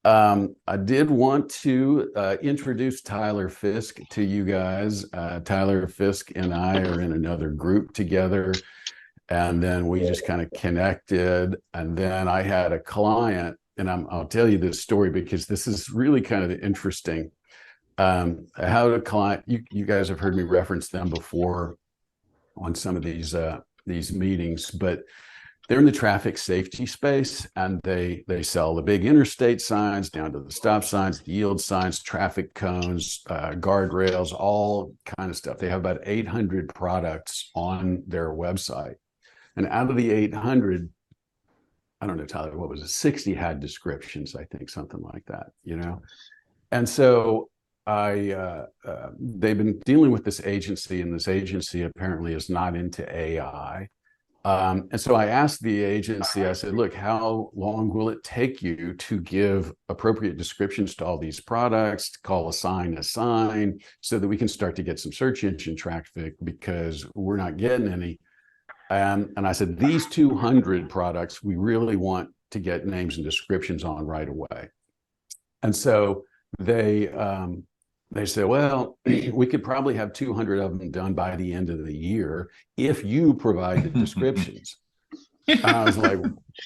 I did want to introduce Tyler Fisk to you guys. Tyler Fisk and I are in another group together, and then we just kind of connected. And then I had a client, and I'll tell you this story because this is really kind of interesting. I had a client. You guys have heard me reference them before on some of these meetings, but they're in the traffic safety space, and they sell the big interstate signs down to the stop signs, the yield signs, traffic cones, guardrails, all kind of stuff. They have about 800 products on their website, and out of the 800, I don't know, Tyler, what was it? 60 had descriptions, I think, something like that, you know. And so they've been dealing with this agency, and this agency apparently is not into AI. And so I asked the agency, I said, look, how long will it take you to give appropriate descriptions to all these products, to call a sign, so that we can start to get some search engine traffic, because we're not getting any. And I said, these 200 products, we really want to get names and descriptions on right away. And so they say, well, we could probably have 200 of them done by the end of the year if you provide the descriptions. And I was like,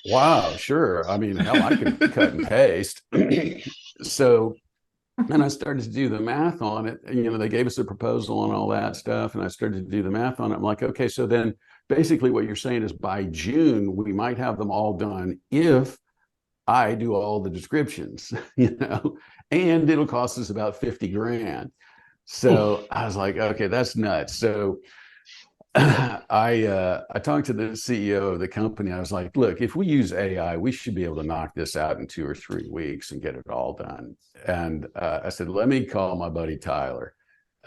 wow, sure. I mean, hell, I could cut and paste. So, and I started to do the math on it. You know, they gave us a proposal and all that stuff, and I started to do the math on it. I'm like, okay, so then basically what you're saying is by June, we might have them all done if I do all the descriptions, you know, and it'll cost us about 50 grand. So I was like, okay, that's nuts. So I talked to the CEO of the company. I was like, look, if we use AI, we should be able to knock this out in 2 or 3 weeks and get it all done. And I said, let me call my buddy Tyler.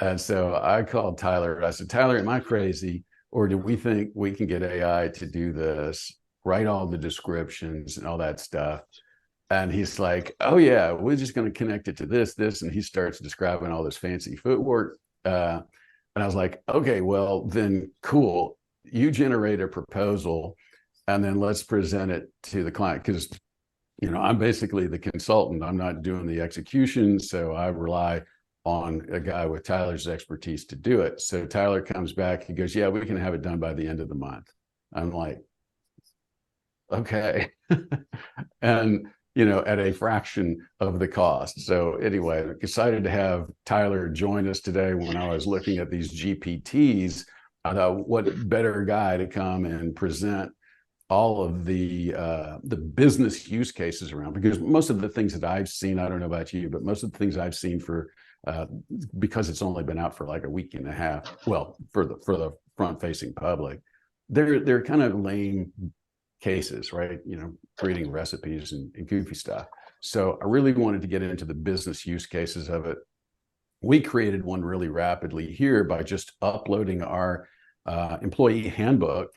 And so I called Tyler. I said, Tyler, am I crazy? Or do we think we can get AI to do this, write all the descriptions and all that stuff? And he's like, oh, yeah, we're just going to connect it to this. And he starts describing all this fancy footwork. And I was like, okay, well, then cool. You generate a proposal, and then let's present it to the client. Because, you know, I'm basically the consultant. I'm not doing the execution. So I rely on a guy with Tyler's expertise to do it. So Tyler comes back. He goes, yeah, we can have it done by the end of the month. I'm like, okay. And you know, at a fraction of the cost. So anyway, excited to have Tyler join us today. When I was looking at these GPTs, I thought, what better guy to come and present all of the business use cases around, because most of the things that I've seen, I don't know about you, but most of the things I've seen because it's only been out for like a week and a half, well, for the front facing public, they're kind of lame cases, right? You know, creating recipes and goofy stuff. So I really wanted to get into the business use cases of it. We created one really rapidly here by just uploading our employee handbook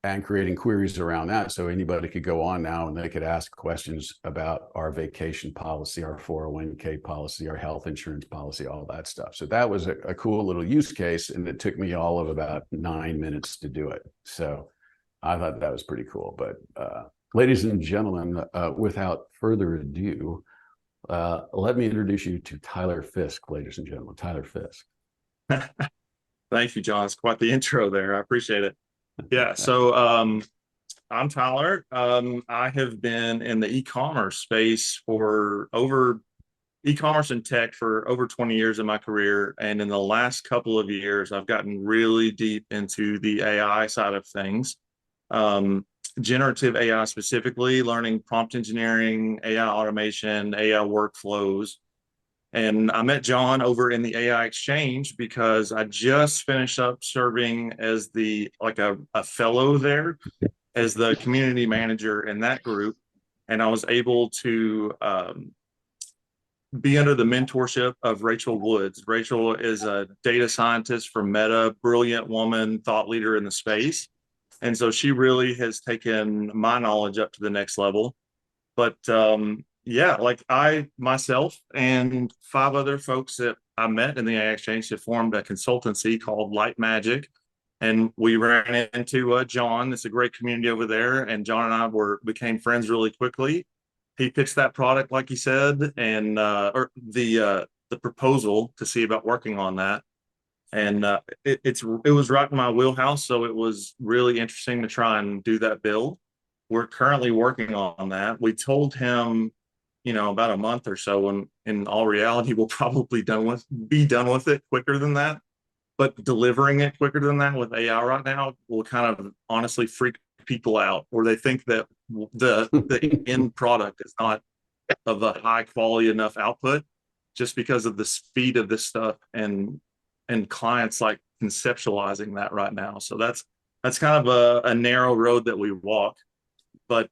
and creating queries around that. So anybody could go on now and they could ask questions about our vacation policy, our 401k policy, our health insurance policy, all that stuff. So that was a cool little use case. And it took me all of about 9 minutes to do it. So I thought that was pretty cool. But ladies and gentlemen, without further ado, let me introduce you to Tyler Fisk, ladies and gentlemen. Tyler Fisk. Thank you, John. It's quite the intro there. I appreciate it. Yeah, so I'm Tyler. I have been in the e-commerce space e-commerce and tech for over 20 years in my career. And in the last couple of years, I've gotten really deep into the AI side of things. Generative AI specifically, learning prompt engineering, AI automation, AI workflows. And I met John over in the AI Exchange because I just finished up serving as a fellow there, as the community manager in that group. And I was able to be under the mentorship of Rachel Woods. Rachel is a data scientist from Meta, brilliant woman, thought leader in the space. And so she really has taken my knowledge up to the next level. But yeah, like I myself and 5 other folks that I met in the AI Exchange have formed a consultancy called Light Magic. And we ran into John. It's a great community over there. And John and I became friends really quickly. he pitched that product, like he said, and or the proposal to see about working on that. And it was right in my wheelhouse, so it was really interesting to try and do that build. We're currently working on that. We told him, about a month or so, and in all reality, we'll probably be done with it quicker than that. But delivering it quicker than that with AI right now will kind of honestly freak people out, or they think that the end product is not of a high quality enough output just because of the speed of this stuff and clients like conceptualizing that right now. So that's kind of a narrow road that we walk. But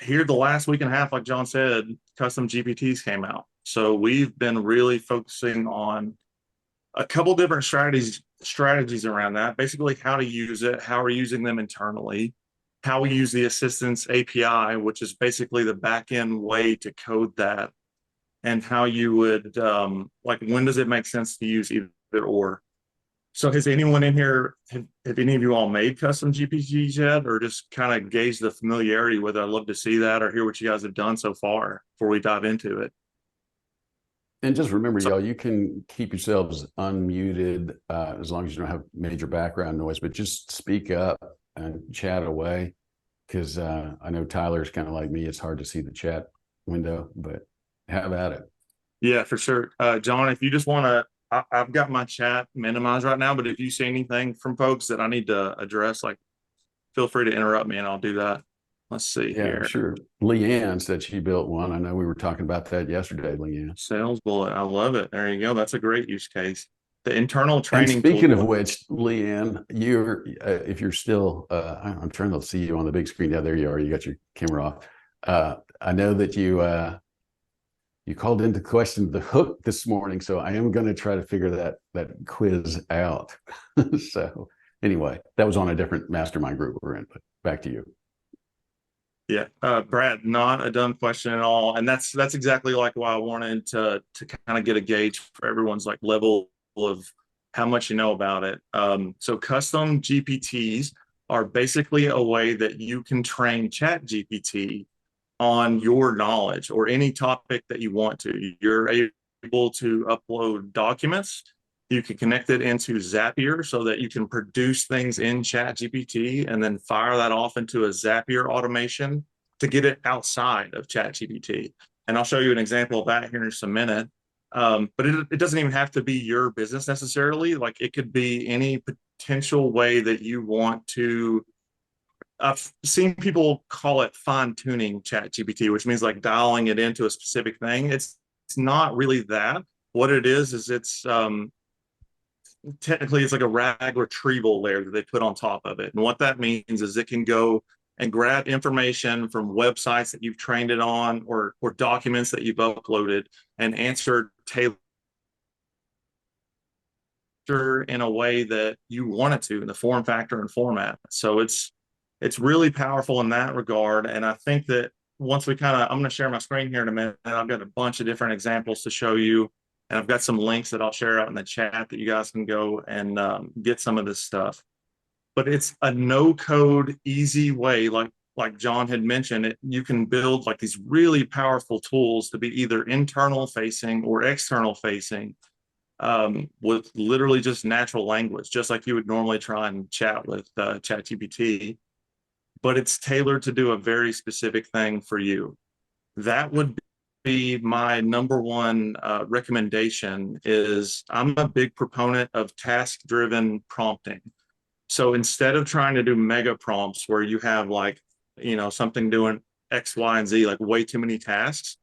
here the last week and a half, like John said, custom GPTs came out. So we've been really focusing on a couple different strategies around that. Basically, how to use it, how we're using them internally, how we use the assistance API, which is basically the back end way to code that, and how you would like, when does it make sense to use either or. So has anyone in here, have any of you all made custom GPTs yet, or just kind of gauge the familiarity with it? I'd love to see that or hear what you guys have done so far before we dive into it. And just remember, y'all, you can keep yourselves unmuted as long as you don't have major background noise, but just speak up and chat away, because I know Tyler's kind of like me. It's hard to see the chat window, but have at it. Yeah, for sure. John, if you just want to, I've got my chat minimized right now, but if you see anything from folks that I need to address, like, feel free to interrupt me and I'll do that. Let's see here. Sure. Leanne said she built one. I know we were talking about that yesterday, Leanne. Sales bullet. I love it. There you go. That's a great use case. The internal training. And speaking of which, Leanne, you're if you're still, I'm trying to see you on the big screen. Yeah, there you are. You got your camera off. I know that you called into question the hook this morning, so I am going to try to figure that quiz out. So anyway, that was on a different mastermind group we're in. But back to you. Yeah, Brad, not a dumb question at all, and that's exactly like why I wanted to kind of get a gauge for everyone's like level of how much you know about it. So custom GPTs are basically a way that you can train ChatGPT on your knowledge or any topic that you want to. You're able to upload documents. You can connect it into Zapier so that you can produce things in ChatGPT and then fire that off into a Zapier automation to get it outside of ChatGPT. And I'll show you an example of that here in just a minute. But it doesn't even have to be your business necessarily. Like, it could be any potential way that you want to. I've seen people call it fine-tuning ChatGPT, which means like dialing it into a specific thing. It's not really that. What it is it's technically it's like a RAG retrieval layer that they put on top of it. And what that means is it can go and grab information from websites that you've trained it on or documents that you've uploaded and answer tailored in a way that you want it to, in the form factor and format. So it's really powerful in that regard. And I think that once we I'm going to share my screen here in a minute, and I've got a bunch of different examples to show you. And I've got some links that I'll share out in the chat that you guys can go and get some of this stuff. But it's a no-code, easy way, like John had mentioned, you can build like these really powerful tools to be either internal facing or external facing with literally just natural language, just like you would normally try and chat with ChatGPT. But it's tailored to do a very specific thing for you. That would be my number one recommendation. Is I'm a big proponent of task-driven prompting. So instead of trying to do mega prompts where you have like, something doing X, Y, and Z, like way too many tasks,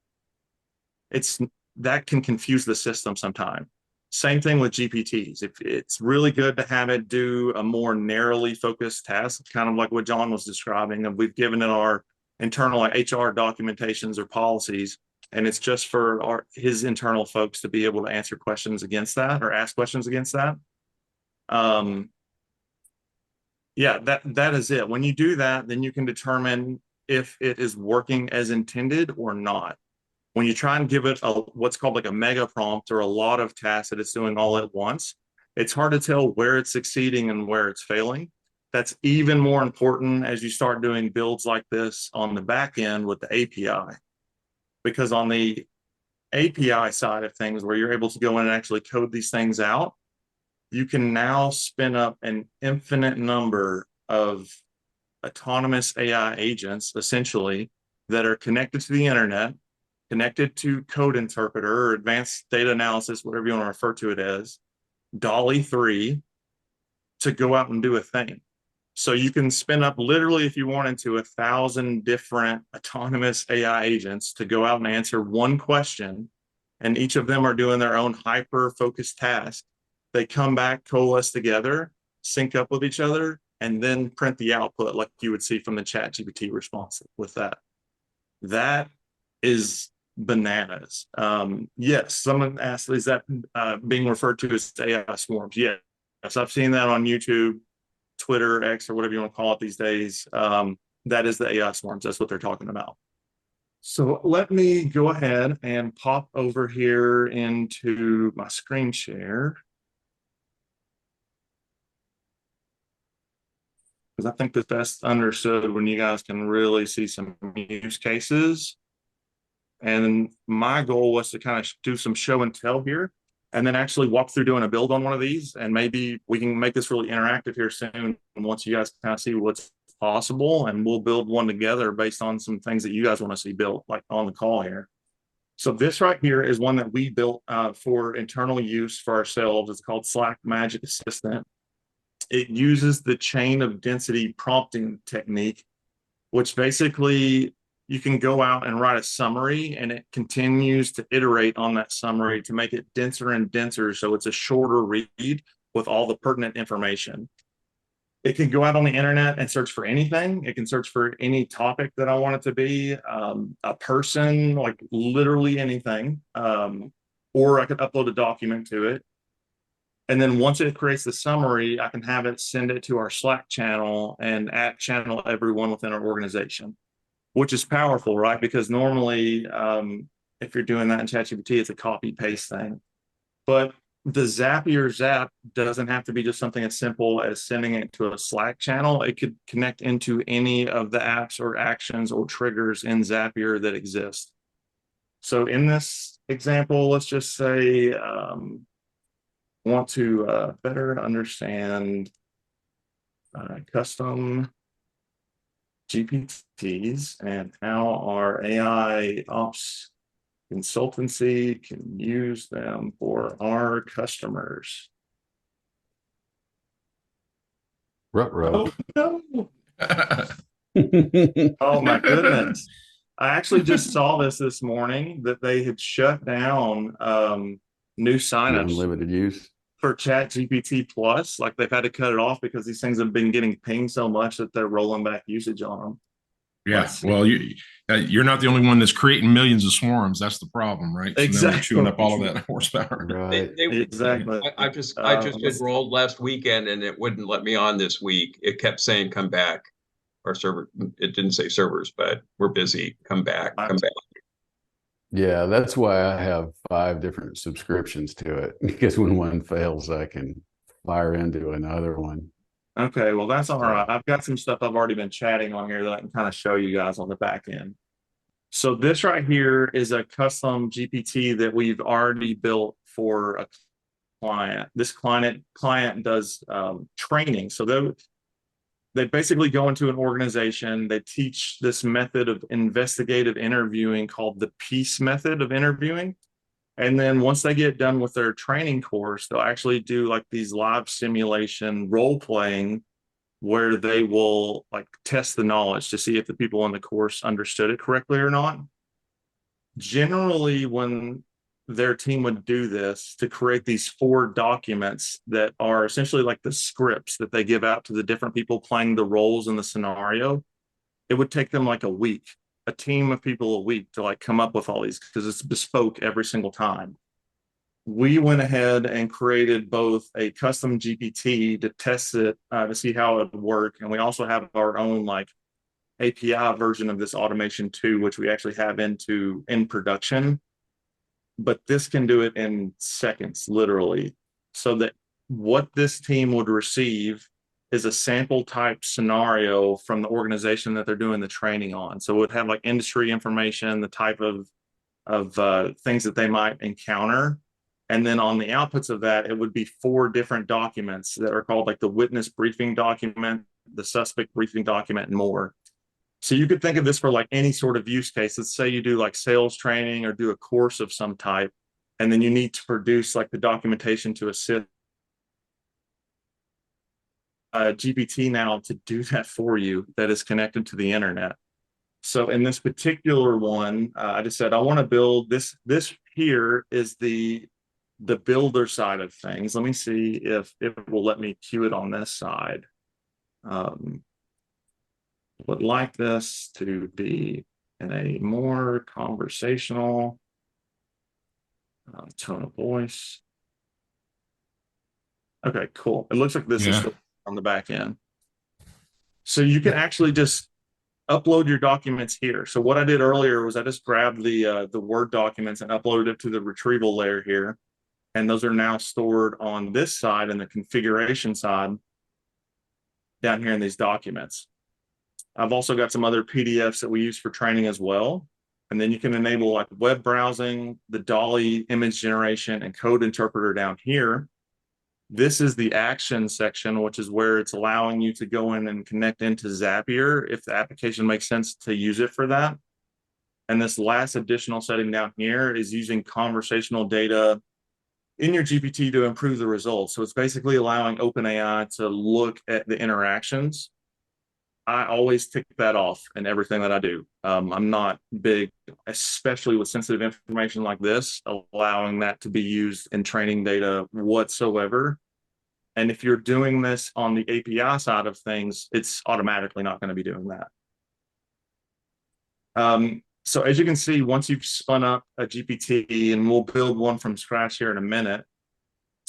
that can confuse the system sometimes. Same thing with GPTs. If it's really good to have it do a more narrowly focused task, kind of like what John was describing, and we've given it our internal like HR documentations or policies, and it's just for his internal folks to be able to answer questions against that or ask questions against that. Yeah, that is it. When you do that, then you can determine if it is working as intended or not. When you try and give it what's called like a mega prompt or a lot of tasks that it's doing all at once, it's hard to tell where it's succeeding and where it's failing. That's even more important as you start doing builds like this on the back end with the API. because on the API side of things, where you're able to go in and actually code these things out, you can now spin up an infinite number of autonomous AI agents, essentially, that are connected to the internet, connected to code interpreter or advanced data analysis, whatever you want to refer to it as, Dolly 3, to go out and do a thing. So you can spin up, literally, if you wanted to, 1,000 different autonomous AI agents to go out and answer one question, and each of them are doing their own hyper-focused task. They come back, coalesce together, sync up with each other, and then print the output like you would see from the ChatGPT response with that. That is bananas. Yes, someone asked, is that being referred to as AI swarms? Yes, I've seen that on YouTube, Twitter, X, or whatever you want to call it these days. That is the AI swarms. That's what they're talking about. So let me go ahead and pop over here into my screen share, because I think that's best understood when you guys can really see some use cases. And my goal was to kind of do some show and tell here, and then actually walk through doing a build on one of these. And maybe we can make this really interactive here soon. And once you guys kind of see what's possible, and we'll build one together based on some things that you guys want to see built, like on the call here. So this right here is one that we built for internal use for ourselves. It's called Slack Magic Assistant. It uses the chain of density prompting technique, which basically you can go out and write a summary, and it continues to iterate on that summary to make it denser and denser, so it's a shorter read with all the pertinent information. It can go out on the internet and search for anything. It can search for any topic that I want it to be, a person, like literally anything, or I could upload a document to it. And then once it creates the summary, I can have it send it to our Slack channel and channel everyone within our organization, which is powerful, right? Because normally, if you're doing that in ChatGPT, it's a copy paste thing. But the Zapier Zap doesn't have to be just something as simple as sending it to a Slack channel. It could connect into any of the apps or actions or triggers in Zapier that exist. So in this example, let's just say, want to better understand custom GPTs and how our AI ops consultancy can use them for our customers. Ruh-roh. Oh, no. Oh my goodness. I actually just saw this morning that they had shut down new signups Unlimited use for ChatGPT Plus. Like, they've had to cut it off because these things have been getting pinged so much that they're rolling back usage on them. Yeah, well, you're not the only one that's creating millions of swarms. That's the problem, right? So exactly. Now they're chewing up all of that horsepower. right Exactly. I just enrolled last weekend, and it wouldn't let me on this week. It kept saying, come back. Our server, it didn't say servers, but we're busy. Come back, come back. Yeah, that's why I have 5 different subscriptions to it, because when one fails, I can fire into another one. Okay, well, that's all right. I've got some stuff I've already been chatting on here that I can kind of show you guys on the back end. So this right here is a custom GPT that we've already built for a client. This client does training. So they basically go into an organization, they teach this method of investigative interviewing called the PEACE method of interviewing. And then once they get done with their training course, they'll actually do like these live simulation role playing where they will like test the knowledge to see if the people in the course understood it correctly or not. Generally, when their team would do this to create these 4 documents that are essentially like the scripts that they give out to the different people playing the roles in the scenario, it would take them like a team of people a week to like come up with all these, because it's bespoke every single time. We went ahead and created both a custom GPT to test it to see how it would work, and we also have our own like API version of this automation too, which we actually have in production. But this can do it in seconds, literally. So that what this team would receive is a sample type scenario from the organization that they're doing the training on. So it would have like industry information, the type of of things that they might encounter. And then on the outputs of that, it would be 4 different documents that are called like the witness briefing document, the suspect briefing document, and more. So you could think of this for like any sort of use case. Let's say you do like sales training or do a course of some type, and then you need to produce like the documentation to assist GPT now to do that for you that is connected to the internet. So in this particular one, I just said, I want to build this. This here is the builder side of things. Let me see if it will let me queue it on this side. Would like this to be in a more conversational tone of voice. Okay, cool. It looks like this is still on the back end. So you can actually just upload your documents here. So what I did earlier was I just grabbed the Word documents and uploaded it to the retrieval layer here. And those are now stored on this side in the configuration side down here in these documents. I've also got some other PDFs that we use for training as well. And then you can enable like web browsing, the Dolly image generation, and code interpreter down here. This is the action section, which is where it's allowing you to go in and connect into Zapier if the application makes sense to use it for that. And this last additional setting down here is using conversational data in your GPT to improve the results. So it's basically allowing OpenAI to look at the interactions. I always tick that off in everything that I do. I'm not big, especially with sensitive information like this, allowing that to be used in training data whatsoever. And if you're doing this on the API side of things, it's automatically not going to be doing that. So as you can see, once you've spun up a GPT, and we'll build one from scratch here in a minute,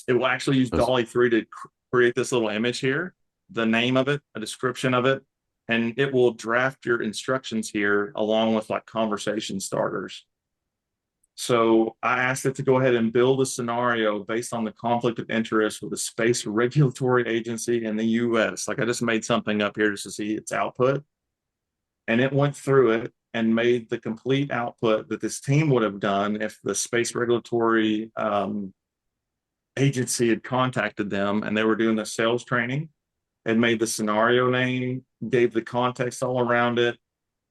it will actually use Dolly 3 to create this little image here, the name of it, a description of it, and it will draft your instructions here along with like conversation starters. So I asked it to go ahead and build a scenario based on the conflict of interest with a space regulatory agency in the US. Like I just made something up here just to see its output. And it went through it and made the complete output that this team would have done if the space regulatory agency had contacted them and they were doing the sales training. It made the scenario name, gave the context all around it,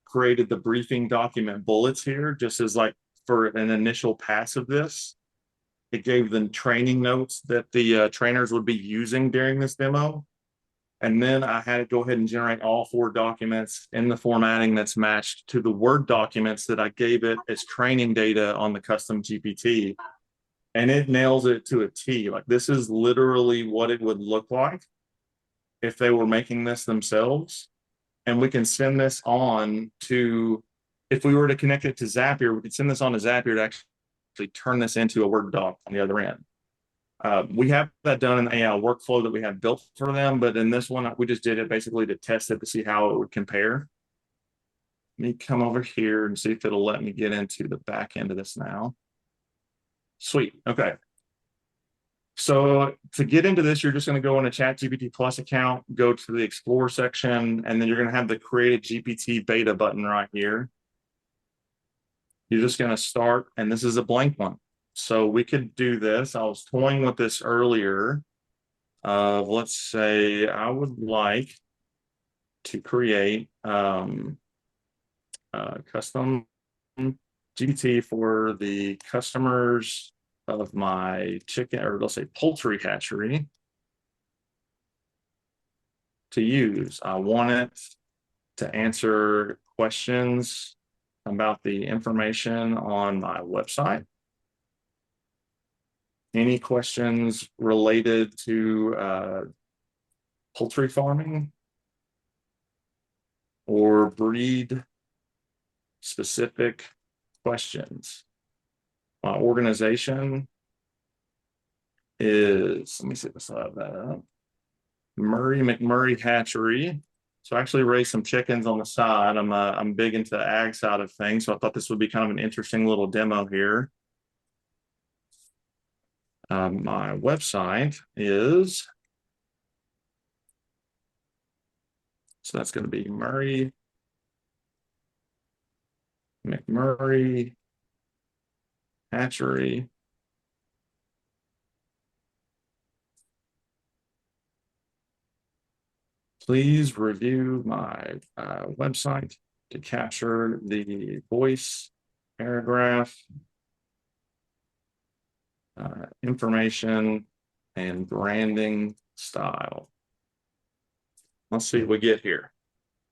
created the briefing document bullets here, just as like for an initial pass of this. It gave them training notes that the trainers would be using during this demo. And then I had to go ahead and generate all 4 documents in the formatting that's matched to the Word documents that I gave it as training data on the custom GPT. And it nails it to a T. Like this is literally what it would look like if they were making this themselves. And we can send this on to, if we were to connect it to Zapier, we could send this on to Zapier to actually turn this into a Word doc on the other end. We have that done in the AI workflow that we have built for them, but in this one, we just did it basically to test it to see how it would compare. Let me come over here and see if it'll let me get into the back end of this now. Sweet, okay. So to get into this, you're just going to go in a ChatGPT Plus account, go to the Explore section, and then you're going to have the Create a GPT beta button right here. You're just going to start, and this is a blank one. So we could do this. I was toying with this earlier. Let's say I would like to create custom GPT for the customers of my chicken, or let's say poultry hatchery to use. I want it to answer questions about the information on my website. Any questions related to poultry farming or breed specific questions. My organization is, let me see if I still have that up, Murray McMurray Hatchery. So I actually raised some chickens on the side. I'm big into the ag side of things, so I thought this would be kind of an interesting little demo here. My website is, so that's going to be Murray McMurray Hatchery. Please review my website to capture the voice, paragraph, information, and branding style. Let's see what we get here.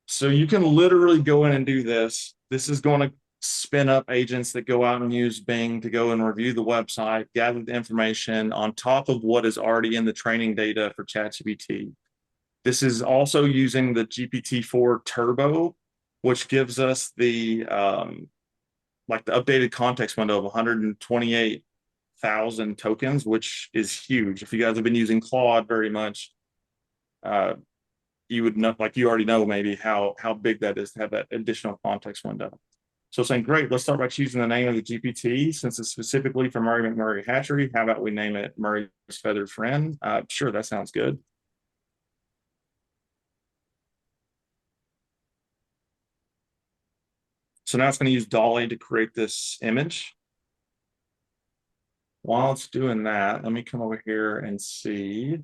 So you can literally go in and do this. This is going to spin up agents that go out and use Bing to go and review the website, gather the information on top of what is already in the training data for ChatGPT. This is also using the GPT-4 Turbo, which gives us the like the updated context window of 128,000 tokens, which is huge. If you guys have been using Claude very much, you would know, like you already know maybe how big that is to have that additional context window. So saying, great, let's start by choosing the name of the GPT. Since it's specifically for Murray McMurray Hatchery, how about we name it Murray's Feathered Friend? Sure, that sounds good. So now it's going to use Dolly to create this image. While it's doing that, let me come over here and see.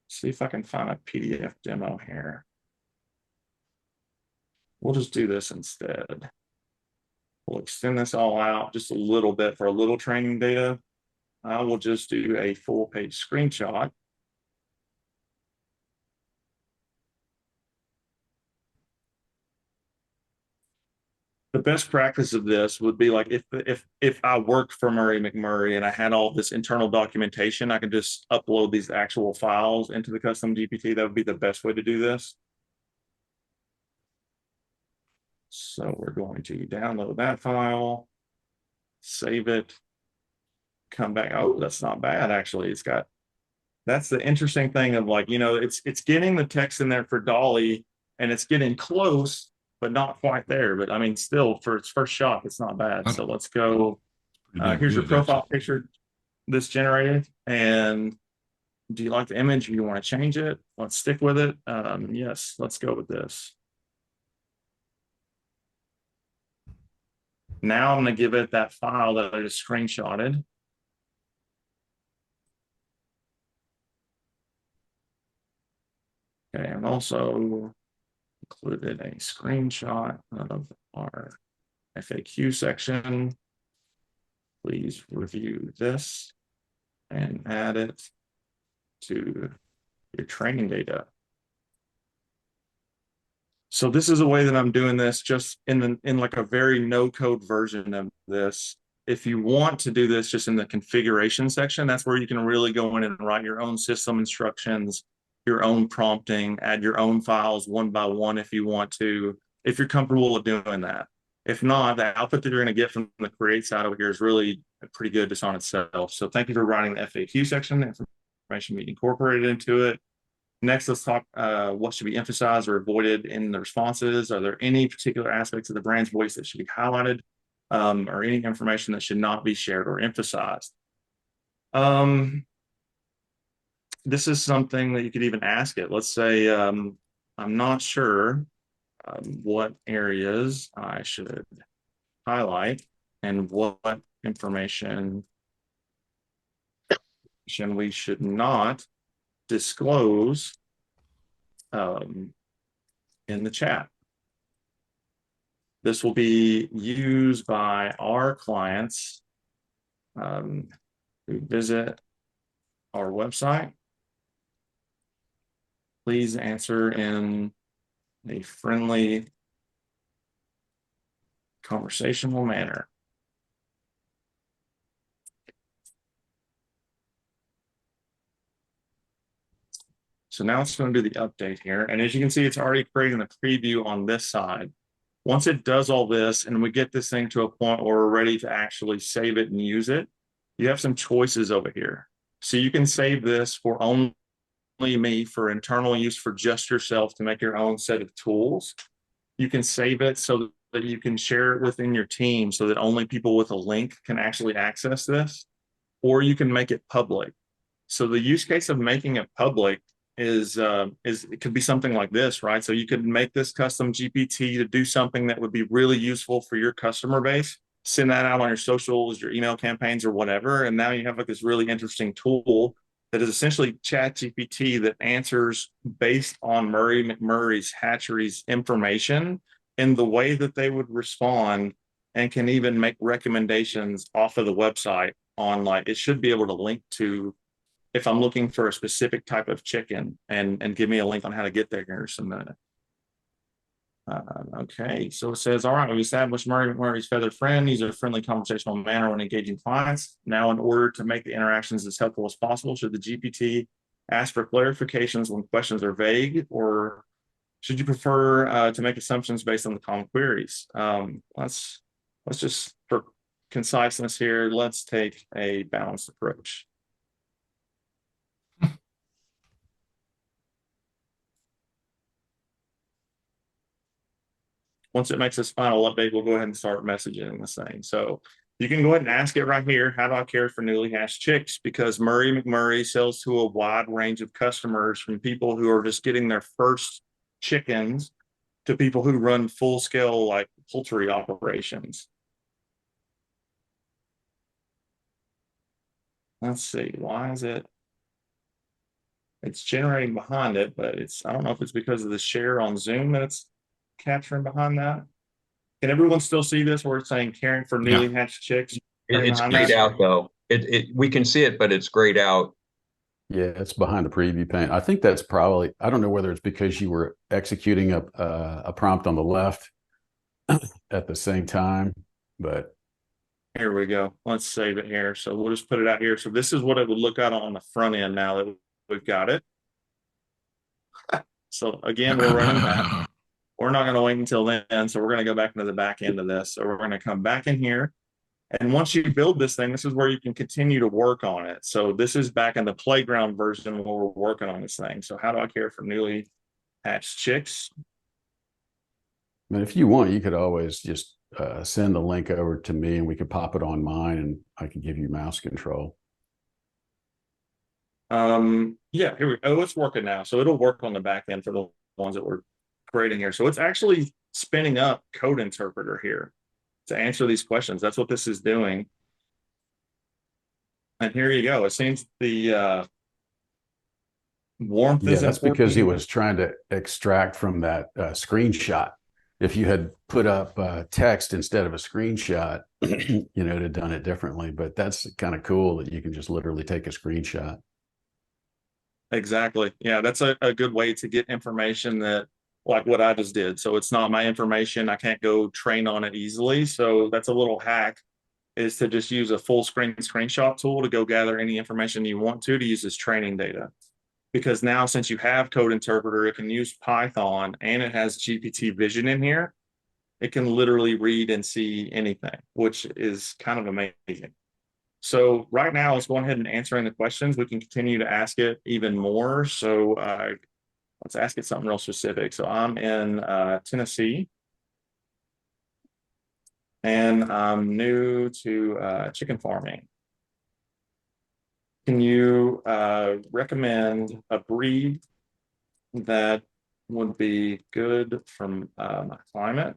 See if I can find a PDF demo here. We'll just do this instead. We'll extend this all out just a little bit for a little training data. I will just do a full page screenshot. The best practice of this would be like if I worked for Murray McMurray and I had all this internal documentation, I could just upload these actual files into the custom GPT. That would be the best way to do this. So we're going to download that file, save it, come back. Oh, that's not bad, actually. It's got, that's the interesting thing of like, you know, it's getting the text in there for Dolly and it's getting close, but not quite there. But I mean, still for its first shot, it's not bad. So let's go. Here's your profile picture that's generated. And do you like the image? Do you want to change it? Let's stick with it. Yes, let's go with this. Now I'm going to give it that file that I just screenshotted. Okay, and also included a screenshot of our FAQ section. Please review this and add it to your training data. So this is a way that I'm doing this just in like a very no code version of this. If you want to do this just in the configuration section, that's where you can really go in and write your own system instructions, your own prompting, add your own files one by one if you want to, if you're comfortable with doing that. If not, the output that you're going to get from the create side over here is really pretty good just on itself. So thank you for writing the FAQ section, the information we incorporated into it. Next, let's talk what should be emphasized or avoided in the responses. Are there any particular aspects of the brand's voice that should be highlighted or any information that should not be shared or emphasized? This is something that you could even ask it. Let's say I'm not sure what areas I should highlight and what information we should not disclose in the chat. This will be used by our clients who visit our website. Please answer in a friendly, conversational manner. So now it's going to do the update here. And as you can see, it's already creating a preview on this side. Once it does all this and we get this thing to a point where we're ready to actually save it and use it, you have some choices over here. So you can save this for only me for internal use for just yourself to make your own set of tools. You can save it so that you can share it within your team so that only people with a link can actually access this, or you can make it public. So the use case of making it public is it could be something like this, right? So you could make this custom GPT to do something that would be really useful for your customer base, send that out on your socials, your email campaigns, or whatever. And now you have like this really interesting tool that is essentially ChatGPT that answers based on Murray McMurray's hatchery's information in the way that they would respond, and can even make recommendations off of the website on, like, it should be able to link to, if I'm looking for a specific type of chicken, and give me a link on how to get there here in some minute. Okay, so it says, all right, we've established Murray McMurray's feathered friend. He's a friendly conversational manner when engaging clients. Now, in order to make the interactions as helpful as possible, should the GPT ask for clarifications when questions are vague, or should you prefer to make assumptions based on the common queries? Let's just, for conciseness here, let's take a balanced approach. Once it makes this final update, we'll go ahead and start messaging this thing. So you can go ahead and ask it right here, how do I care for newly hatched chicks? Because Murray McMurray sells to a wide range of customers, from people who are just getting their first chickens to people who run full scale, like, poultry operations. Let's see, why is it's generating behind it, but I don't know if it's because of the share on Zoom that it's capturing behind that. Can everyone still see this where it's saying caring for newly hatched chicks? It's grayed out though. We can see it, but it's grayed out. Yeah, it's behind the preview pane. I think that's probably, I don't know whether it's because you were executing a prompt on the left at the same time, but here we go. Let's save it here. So we'll just put it out here. So this is what it would look at on the front end now that we've got it. So again, we're running that. We're not going to wait until then. So we're going to go back into the back end of this. So we're going to come back in here. And once you build this thing, this is where you can continue to work on it. So this is back in the playground version where we're working on this thing. So how do I care for newly hatched chicks? I mean, if you want, you could always just send the link over to me and we could pop it on mine and I can give you mouse control. Yeah, here we go. Oh, it's working now. So it'll work on the back end for the ones that we're creating here. So it's actually spinning up code interpreter here to answer these questions. That's what this is doing. And here you go. It seems the warmth is that's because he was trying to extract from that screenshot. If you had put up text instead of a screenshot, you know, it'd have done it differently. But that's kind of cool that you can just literally take a screenshot. Exactly. Yeah, that's a good way to get information that, like what I just did. So it's not my information. I can't go train on it easily. So that's a little hack, is to just use a full screen screenshot tool to go gather any information you want to use as training data. Because now, since you have code interpreter, it can use Python and it has GPT vision in here. It can literally read and see anything, which is kind of amazing. So right now, let's go ahead and answering the questions. We can continue to ask it even more. So let's ask it something real specific. So I'm in Tennessee, and I'm new to chicken farming. Can you recommend a breed that would be good from my climate?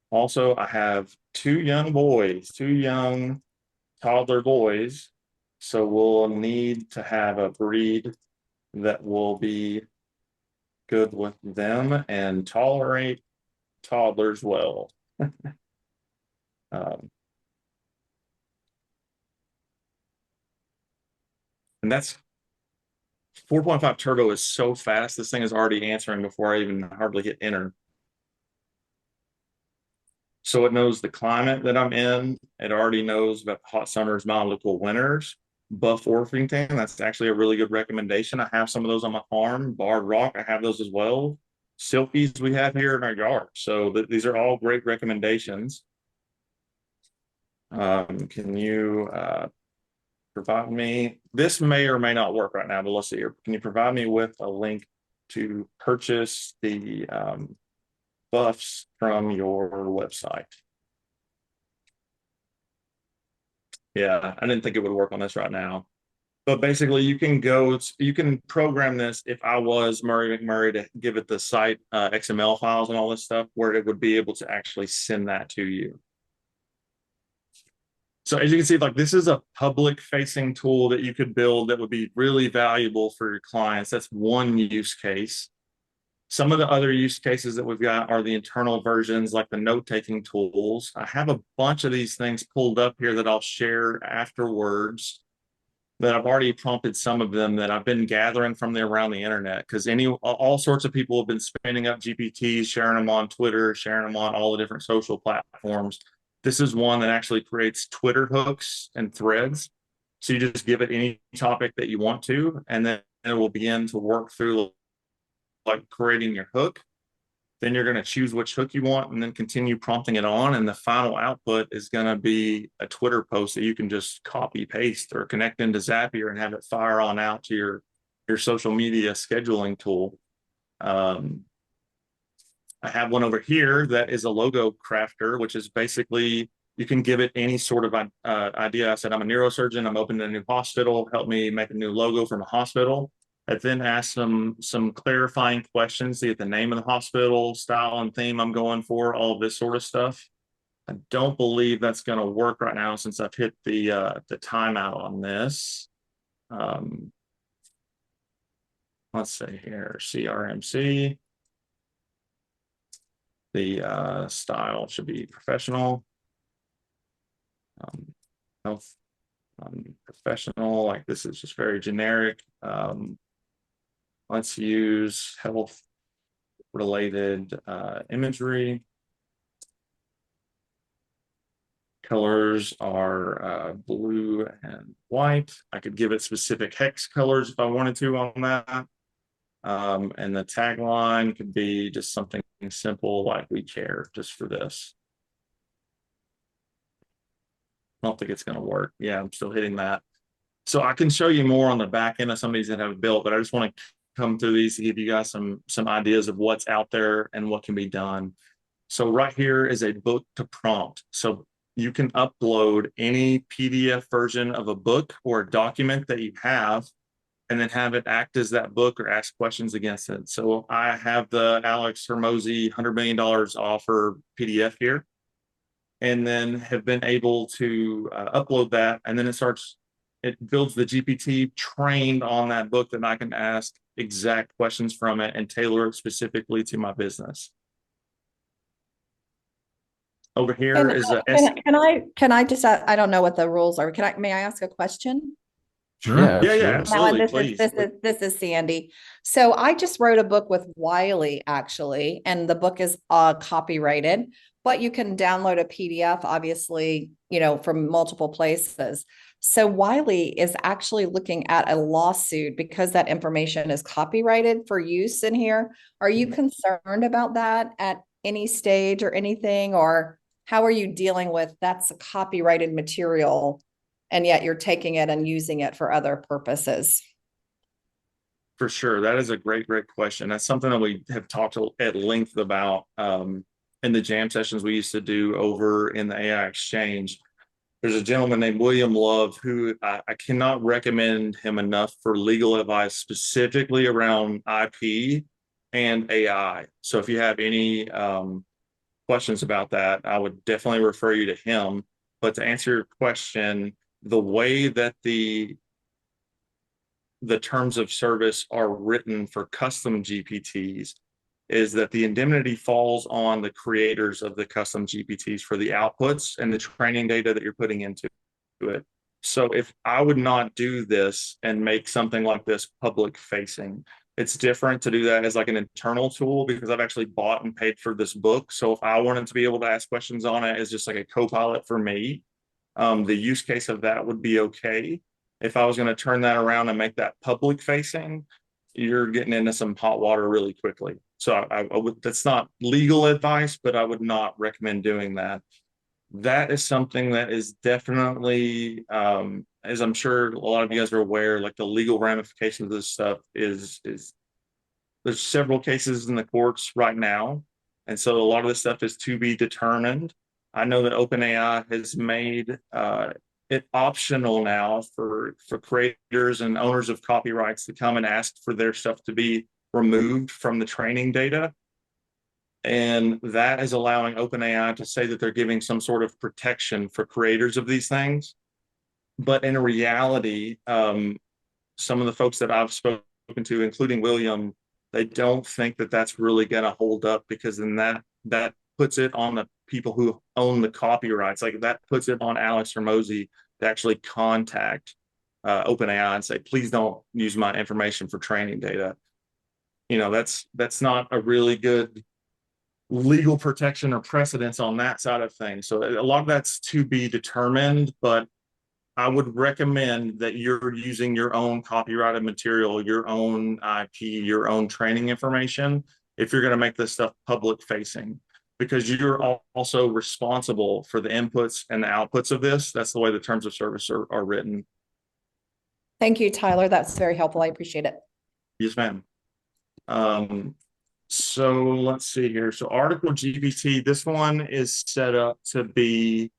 Also, I have two young toddler boys. So we'll need to have a breed that will be good with them and tolerate toddlers well. And that's 4.5 turbo is so fast. This thing is already answering before I even hardly hit enter. So it knows the climate that I'm in. It already knows about hot summers, mild to cool winters. Buff Orpington, that's actually a really good recommendation. I have some of those on my farm. Barred Rock, I have those as well. Silkies we have here in our yard. So these are all great recommendations. Can you provide me, this may or may not work right now, but let's see here. Can you provide me with a link to purchase the buffs from your website? Yeah, I didn't think it would work on this right now. But basically, you can program this if I was Murray McMurray to give it the site XML files and all this stuff, where it would be able to actually send that to you. So as you can see, like this is a public facing tool that you could build that would be really valuable for your clients. That's one use case. Some of the other use cases that we've got are the internal versions, like the note-taking tools. I have a bunch of these things pulled up here that I'll share afterwards, that I've already prompted some of them that I've been gathering from around the internet, because all sorts of people have been spinning up GPTs, sharing them on Twitter, sharing them on all the different social platforms. This is one that actually creates Twitter hooks and threads. So you just give it any topic that you want to, and then it will begin to work through like creating your hook. Then you're going to choose which hook you want and then continue prompting it on. And the final output is going to be a Twitter post that you can just copy paste or connect into Zapier and have it fire on out to your social media scheduling tool. I have one over here that is a logo crafter, which is basically, you can give it any sort of idea. I said, I'm a neurosurgeon, I'm opening a new hospital, help me make a new logo from a hospital. I then ask some clarifying questions to get the name of the hospital, style and theme I'm going for, all of this sort of stuff. I don't believe that's going to work right now since I've hit the timeout on this. Let's see here, CRMC. The style should be professional. Health, professional, like this is just very generic. Let's use health related imagery. Colors are blue and white. I could give it specific hex colors if I wanted to on that. And the tagline could be just something simple like "we care" just for this. I don't think it's going to work. Yeah, I'm still hitting that. So I can show you more on the back end of some of these that have built, but I just want to come through these to give you guys some ideas of what's out there and what can be done. So right here is a book to prompt. So you can upload any PDF version of a book or a document that you have, and then have it act as that book or ask questions against it. So I have the Alex Hormozi $100 million offer PDF here, and then have been able to upload that. And then it builds the GPT trained on that book that I can ask exact questions from it and tailor it specifically to my business. Over here is a can I just I don't know what the rules are. May I ask a question? Sure. Yeah, absolutely. Please. This is Sandy. So I just wrote a book with Wiley, actually, and the book is copyrighted, but you can download a PDF, obviously, from multiple places. So Wiley is actually looking at a lawsuit because that information is copyrighted for use in here. Are you concerned about that at any stage or anything, or how are you dealing with that's a copyrighted material and yet you're taking it and using it for other purposes? For sure. That is a great question. That's something that we have talked at length about in the jam sessions we used to do over in the AI Exchange. There's a gentleman named William Love who I cannot recommend him enough for legal advice, specifically around IP and AI. So if you have any questions about that, I would definitely refer you to him. But to answer your question, the way that the terms of service are written for custom GPTs is that the indemnity falls on the creators of the custom GPTs for the outputs and the training data that you're putting into it. So if I would not do this and make something like this public facing, it's different to do that as like an internal tool, because I've actually bought and paid for this book. So if I wanted to be able to ask questions on it as just like a co-pilot for me, the use case of that would be okay. If I was going to turn that around and make that public facing, you're getting into some hot water really quickly. So I would, that's not legal advice, but I would not recommend doing that. That is something that is definitely, as I'm sure a lot of you guys are aware, like the legal ramifications of this stuff is there's several cases in the courts right now. And so a lot of this stuff is to be determined. I know that OpenAI has made it optional now for creators and owners of copyrights to come and ask for their stuff to be removed from the training data. And that is allowing OpenAI to say that they're giving some sort of protection for creators of these things. But in reality, some of the folks that I've spoken to, including William, they don't think that that's really going to hold up, because then that puts it on the people who own the copyrights. Like, that puts it on Alex or Mosey to actually contact OpenAI and say, please don't use my information for training data. You know, that's not a really good legal protection or precedence on that side of things. So a lot of that's to be determined, but I would recommend that you're using your own copyrighted material, your own IP, your own training information, if you're going to make this stuff public facing, because you're also responsible for the inputs and the outputs of this. That's the way the terms of service are written. Thank you, Tyler. That's very helpful. I appreciate it. Yes, ma'am. So let's see here. So Article GPT, this one is set up to be,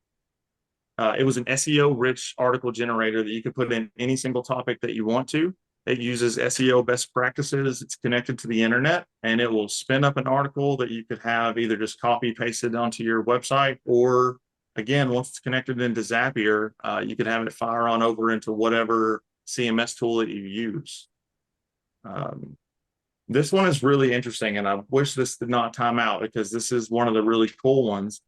it was an SEO rich article generator that you could put in any single topic that you want to. It uses SEO best practices. It's connected to the internet, and it will spin up an article that you could have either just copy pasted onto your website, or again, once it's connected into Zapier, you could have it fire on over into whatever CMS tool that you use. This one is really interesting, and I wish this did not time out, because this is one of the really cool ones.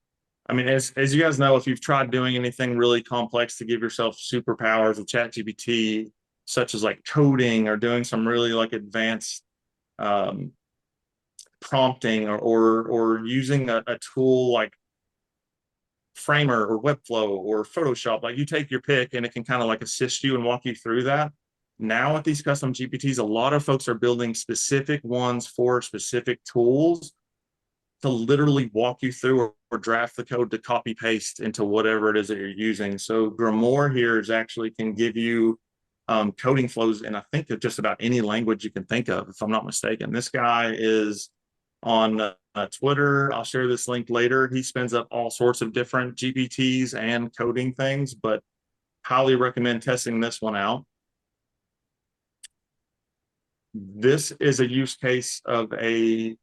I mean, as you guys know, if you've tried doing anything really complex to give yourself superpowers with ChatGPT, such as like coding or doing some really like advanced prompting, or using a tool like Framer or Webflow or Photoshop, like you take your pick and it can kind of like assist you and walk you through that. Now with these custom GPTs, a lot of folks are building specific ones for specific tools to literally walk you through or draft the code to copy paste into whatever it is that you're using. So Grimoire here is actually can give you coding flows, and I think of just about any language you can think of, if I'm not mistaken. This guy is on Twitter. I'll share this link later. He spins up all sorts of different GPTs and coding things, but highly recommend testing this one out. This is a use case of a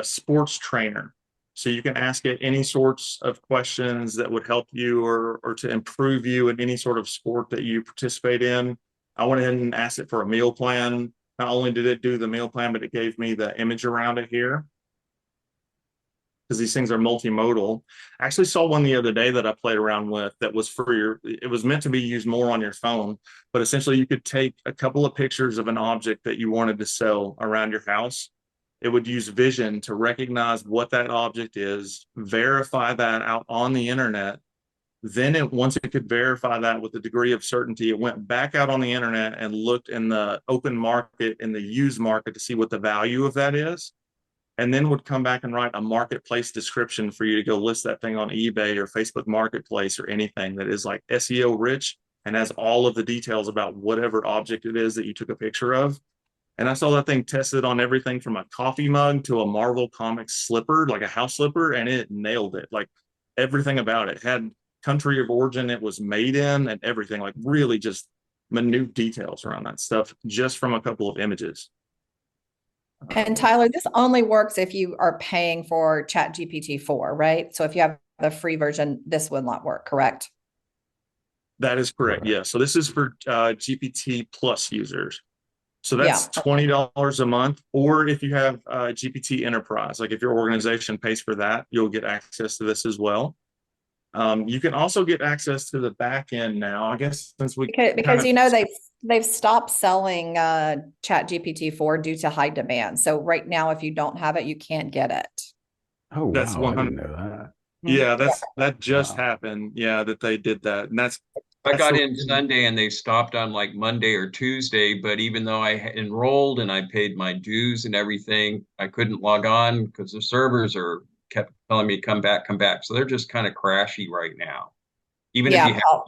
sports trainer. So you can ask it any sorts of questions that would help you or to improve you in any sort of sport that you participate in. I went ahead and asked it for a meal plan. Not only did it do the meal plan, but it gave me the image around it here, because these things are multimodal. I actually saw one the other day that I played around with that was for it was meant to be used more on your phone, but essentially you could take a couple of pictures of an object that you wanted to sell around your house. It would use vision to recognize what that object is, verify that out on the internet. Then once it could verify that with a degree of certainty, it went back out on the internet and looked in the open market, in the used market, to see what the value of that is, and then would come back and write a marketplace description for you to go list that thing on eBay or Facebook Marketplace or anything that is like SEO rich and has all of the details about whatever object it is that you took a picture of. And I saw that thing tested on everything from a coffee mug to a Marvel Comics slipper, like a house slipper, and it nailed it. Like everything about it had country of origin it was made in and everything, like really just minute details around that stuff just from a couple of images. And Tyler, this only works if you are paying for ChatGPT 4, right? So if you have the free version, this will not work, correct? That is correct. Yeah. So this is for GPT Plus users. So that's $20 a month. Or if you have GPT Enterprise, like if your organization pays for that, you'll get access to this as well. You can also get access to the back end now, I guess, since we because you know they've stopped selling ChatGPT 4 due to high demand. So right now, if you don't have it, you can't get it. Oh, that's wow. I didn't know that. Yeah, that just happened. Yeah, that they did that. And I got in Sunday and they stopped on like Monday or Tuesday, but even though I enrolled and I paid my dues and everything, I couldn't log on because the servers kept telling me come back. So they're just kind of crashy right now. Even if you have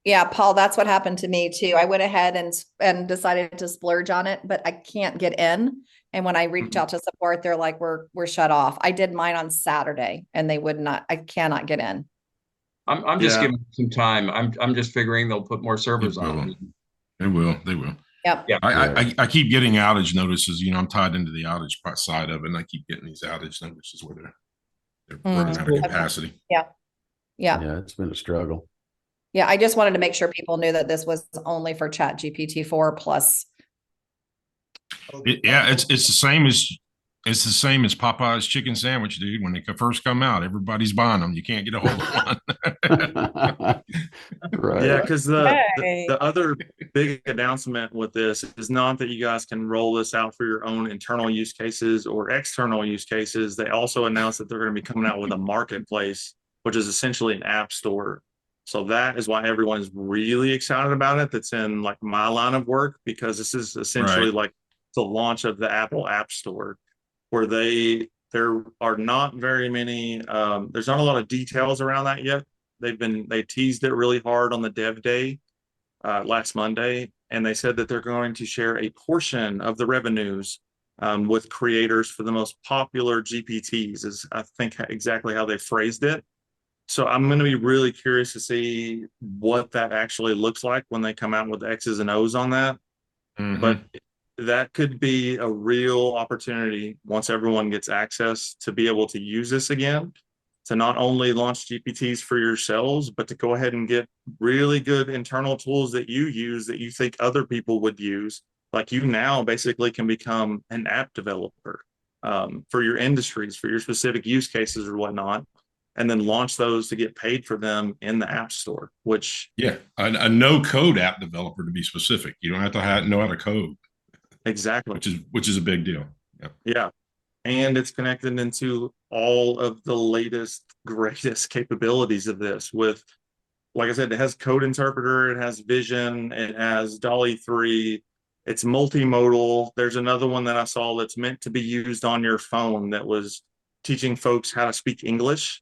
Yeah, Paul, that's what happened to me too. I went ahead and decided to splurge on it, but I can't get in. And when I reached out to support, they're like, we're shut off. I did mine on Saturday and they would not, I cannot get in. I'm just Yeah. giving it some time. I'm just figuring they'll put more servers It will. on. They will. They will. Yep. Yeah. I keep getting outage notices. You know, I'm tied into the outage side of it, and I keep getting these outage notices where they're running out of Okay. capacity. Yeah. Yeah, it's been a struggle. Yeah. I just wanted to make sure people knew that this was only for ChatGPT 4 plus. Yeah, it's the same as Popeye's chicken sandwich, dude. When they first come out, everybody's buying them. You can't get a hold of one. Right. Yeah, because Hey. the other big announcement with this is not that you guys can roll this out for your own internal use cases or external use cases. They also announced that they're going to be coming out with a marketplace, which is essentially an app store. So that is why everyone is really excited about it. That's in like my line of work, because this is essentially Right. like the launch of the Apple App Store, where there are not very many. There's not a lot of details around that yet. They teased it really hard on the dev day last Monday, and they said that they're going to share a portion of the revenues with creators for the most popular GPTs, is I think exactly how they phrased it. So I'm going to be really curious to see what that actually looks like when they come out with X's and O's on that. Mhm. But that could be a real opportunity once everyone gets access to be able to use this again, to not only launch GPTs for yourselves, but to go ahead and get really good internal tools that you use that you think other people would use. Like, you now basically can become an app developer for your industries, for your specific use cases or whatnot, and then launch those to get paid for them in the App Store, which Yeah, a no code app developer, to be specific. You don't have to know how to code, exactly, which is a big deal. Yeah. yeah. And it's connected into all of the latest, greatest capabilities of this with, like I said, it has code interpreter, it has vision, it has Dolly 3, it's multimodal. There's another one that I saw that's meant to be used on your phone that was teaching folks how to speak English.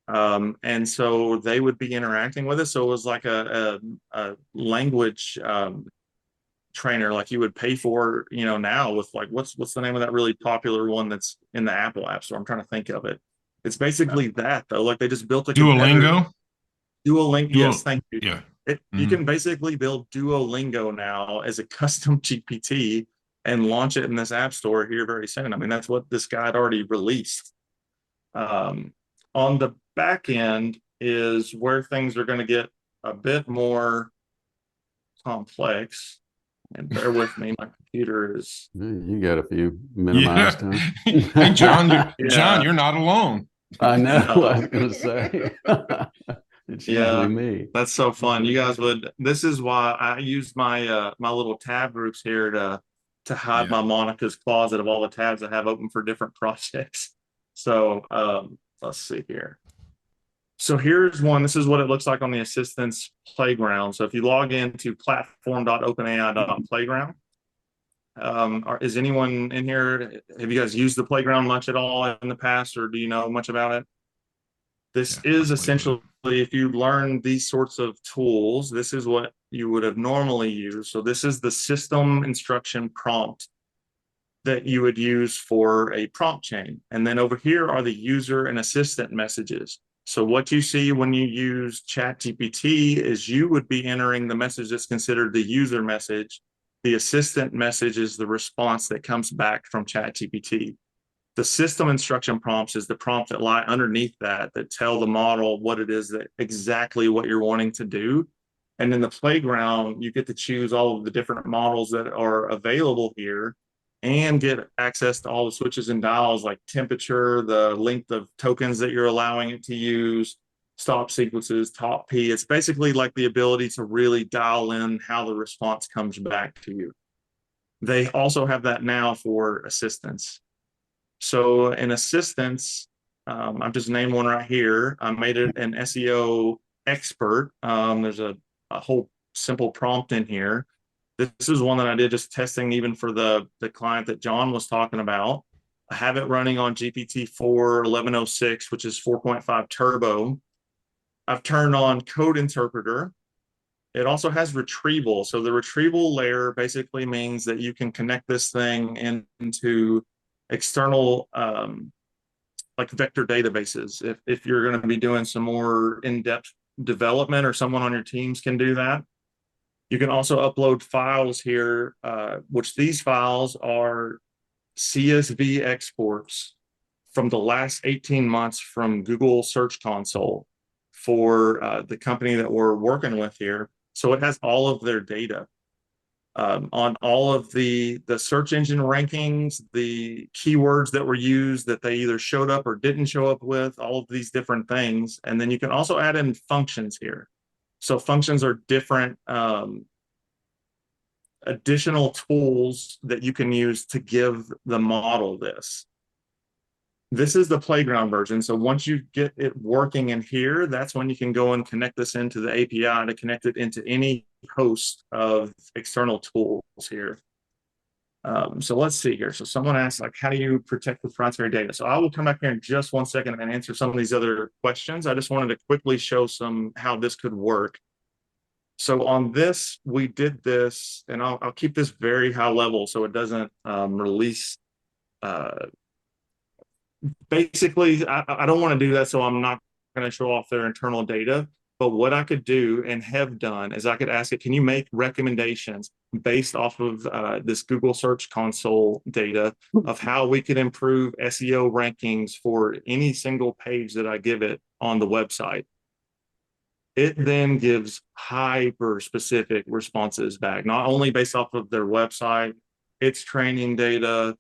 And so they would be interacting with it. So it was like a language trainer, like you would pay for, now with like, what's the name of that really popular one that's in the Apple App Store? I'm trying to think of it. It's basically that, though. Like, they just built a Duolingo. Duolingo. Yes, thank you. Yeah. You can basically build Duolingo now as a custom GPT and launch it in this app store here very soon. I mean, that's what this guy had already released. On the back end is where things are going to get a bit more complex. And bear with me, my computer is. You got a few minimized, Yeah. huh? Hey, John, Yeah. you're not alone. I know. No. I was going to say. It's Yeah. usually me. That's so fun. You guys would. This is why I used my my little tab groups here to hide Yeah. my Monica's closet of all the tabs I have open for different projects. So let's see here. So here's one. This is what it looks like on the assistance playground. So if you log into platform.openai.playground, is anyone in here? Have you guys used the playground much at all in the past, or do you know much about it? This is essentially, if you learn these sorts of tools, this is what you would have normally used. So this is the system instruction prompt that you would use for a prompt chain. And then over here are the user and assistant messages. So what you see when you use ChatGPT is you would be entering the message that's considered the user message. The assistant message is the response that comes back from ChatGPT. The system instruction prompts is the prompt that lie underneath that tell the model what it is, that exactly what you're wanting to do. And in the playground, you get to choose all of the different models that are available here and get access to all the switches and dials, like temperature, the length of tokens that you're allowing it to use, stop sequences, top P. It's basically like the ability to really dial in how the response comes back to you. They also have that now for assistance. So in assistance, I've just named one right here. I made it an SEO expert. There's a whole simple prompt in here. This is one that I did just testing even for the client that John was talking about. I have it running on GPT-4 1106, which is 4.5 turbo. I've turned on code interpreter. It also has retrieval. So the retrieval layer basically means that you can connect this thing into external like vector databases. If you're going to be doing some more in-depth development, or someone on your teams can do that. You can also upload files here, which these files are CSV exports from the last 18 months from Google Search Console for the company that we're working with here. So it has all of their data on all of the search engine rankings, the keywords that were used that they either showed up or didn't show up with, all of these different things. And then you can also add in functions here. So functions are different additional tools that you can use to give the model this. This is the playground version. So once you get it working in here, that's when you can go and connect this into the API to connect it into any host of external tools here. So let's see here. So someone asked, like, how do you protect the proprietary data? So I will come back here in just 1 second and answer some of these other questions. I just wanted to quickly show how this could work. So on this, we did this, and I'll keep this very high level so it doesn't release. Basically, I don't want to do that, so I'm not going to show off their internal data. But what I could do and have done is I could ask it, can you make recommendations based off of this Google Search Console data of how we could improve SEO rankings for any single page that I give it on the website? It then gives hyper specific responses back, not only based off of their website, its training data,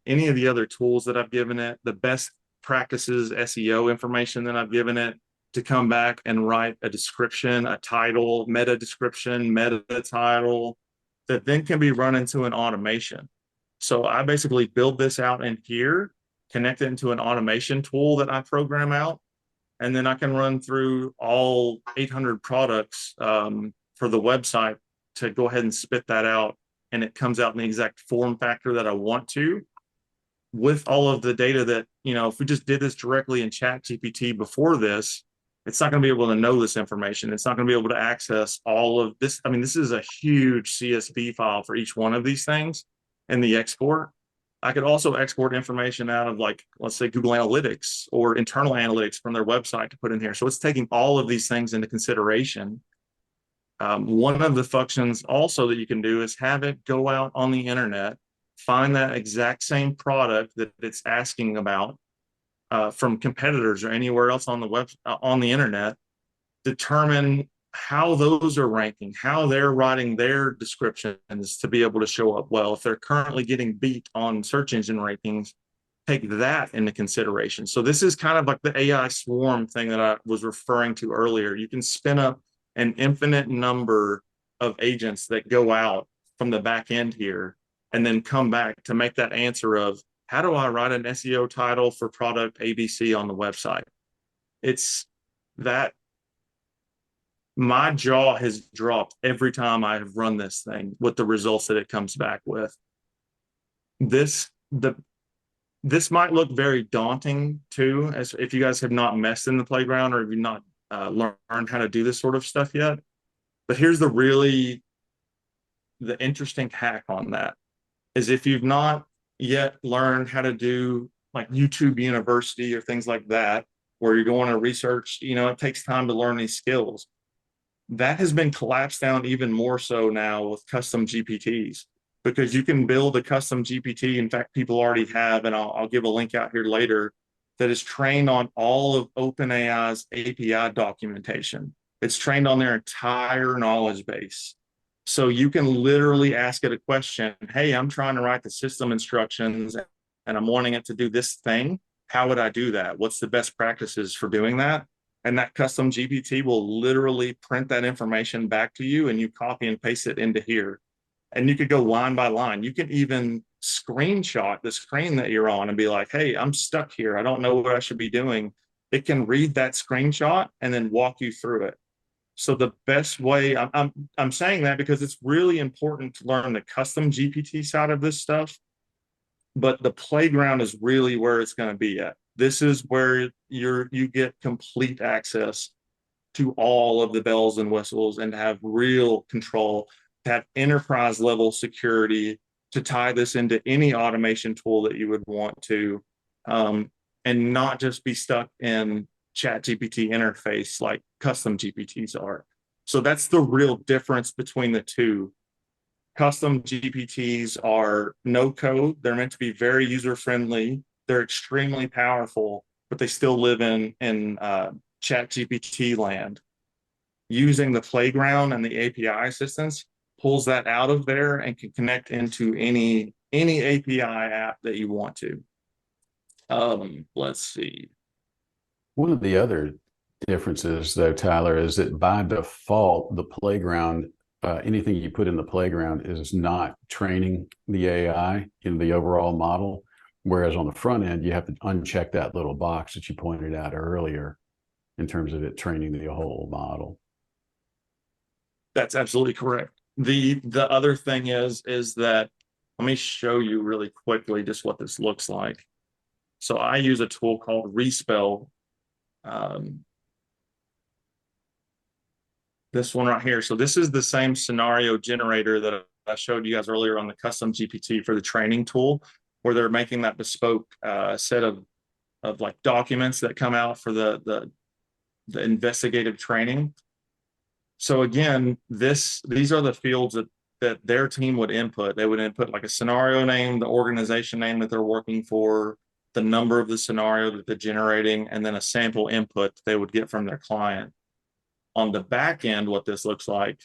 any of the other tools that I've given it, the best practices SEO information that I've given it, to come back and write a description, a title, meta description, meta title, that then can be run into an automation. So I basically build this out in here, connect it into an automation tool that I program out, and then I can run through all 800 products for the website to go ahead and spit that out. And it comes out in the exact form factor that I want to, with all of the data that, if we just did this directly in ChatGPT before this, it's not going to be able to know this information. It's not going to be able to access all of this. I mean, this is a huge CSV file for each one of these things in the export. I could also export information out of, like, let's say Google Analytics or internal analytics from their website to put in here. So it's taking all of these things into consideration. One of the functions also that you can do is have it go out on the internet, find that exact same product that it's asking about from competitors or anywhere else on the internet, determine how those are ranking, how they're writing their descriptions to be able to show up well. If they're currently getting beat on search engine rankings, take that into consideration. So this is kind of like the AI swarm thing that I was referring to earlier. You can spin up an infinite number of agents that go out from the back end here and then come back to make that answer of, how do I write an SEO title for product ABC on the website? It's that my jaw has dropped every time I have run this thing with the results that it comes back with. This might look very daunting too, as if you guys have not messed in the playground or if you've not learned how to do this sort of stuff yet. But here's the interesting hack on that is, if you've not yet learned how to do like YouTube University or things like that, where you're going to research, it takes time to learn these skills. That has been collapsed down even more so now with custom GPTs, because you can build a custom GPT. In fact, people already have, and I'll give a link out here later, that is trained on all of OpenAI's API documentation. It's trained on their entire knowledge base. So you can literally ask it a question, hey, I'm trying to write the system instructions and I'm wanting it to do this thing. How would I do that? What's the best practices for doing that? And that custom GPT will literally print that information back to you, and you copy and paste it into here. And you could go line by line. You can even screenshot the screen that you're on and be like, hey, I'm stuck here. I don't know what I should be doing. It can read that screenshot and then walk you through it. So the best way, I'm saying that because it's really important to learn the custom GPT side of this stuff, but the playground is really where it's going to be at. This is where you get complete access to all of the bells and whistles and have real control, to have enterprise level security, to tie this into any automation tool that you would want to. And and not just be stuck in ChatGPT interface like custom GPTs are. So that's the real difference between the two. Custom GPTs are no code. They're meant to be very user friendly. They're extremely powerful, but they still live in ChatGPT land. Using the playground and the API assistance pulls that out of there and can connect into any API app that you want to. Let's see. One of the other differences, though, Tyler, is that by default, the playground, anything you put in the playground is not training the AI in the overall model. Whereas on the front end, you have to uncheck that little box that you pointed out earlier in terms of it training the whole model. That's absolutely correct. The other thing is that, let me show you really quickly just what this looks like. So I use a tool called Respell. This one right here. So this is the same scenario generator that I showed you guys earlier on the custom GPT for the training tool, where they're making that bespoke set of like documents that come out for the investigative training. So again, these are the fields that their team would input. They would input like a scenario name, the organization name that they're working for, the number of the scenario that they're generating, and then a sample input they would get from their client. On the back end, what this looks like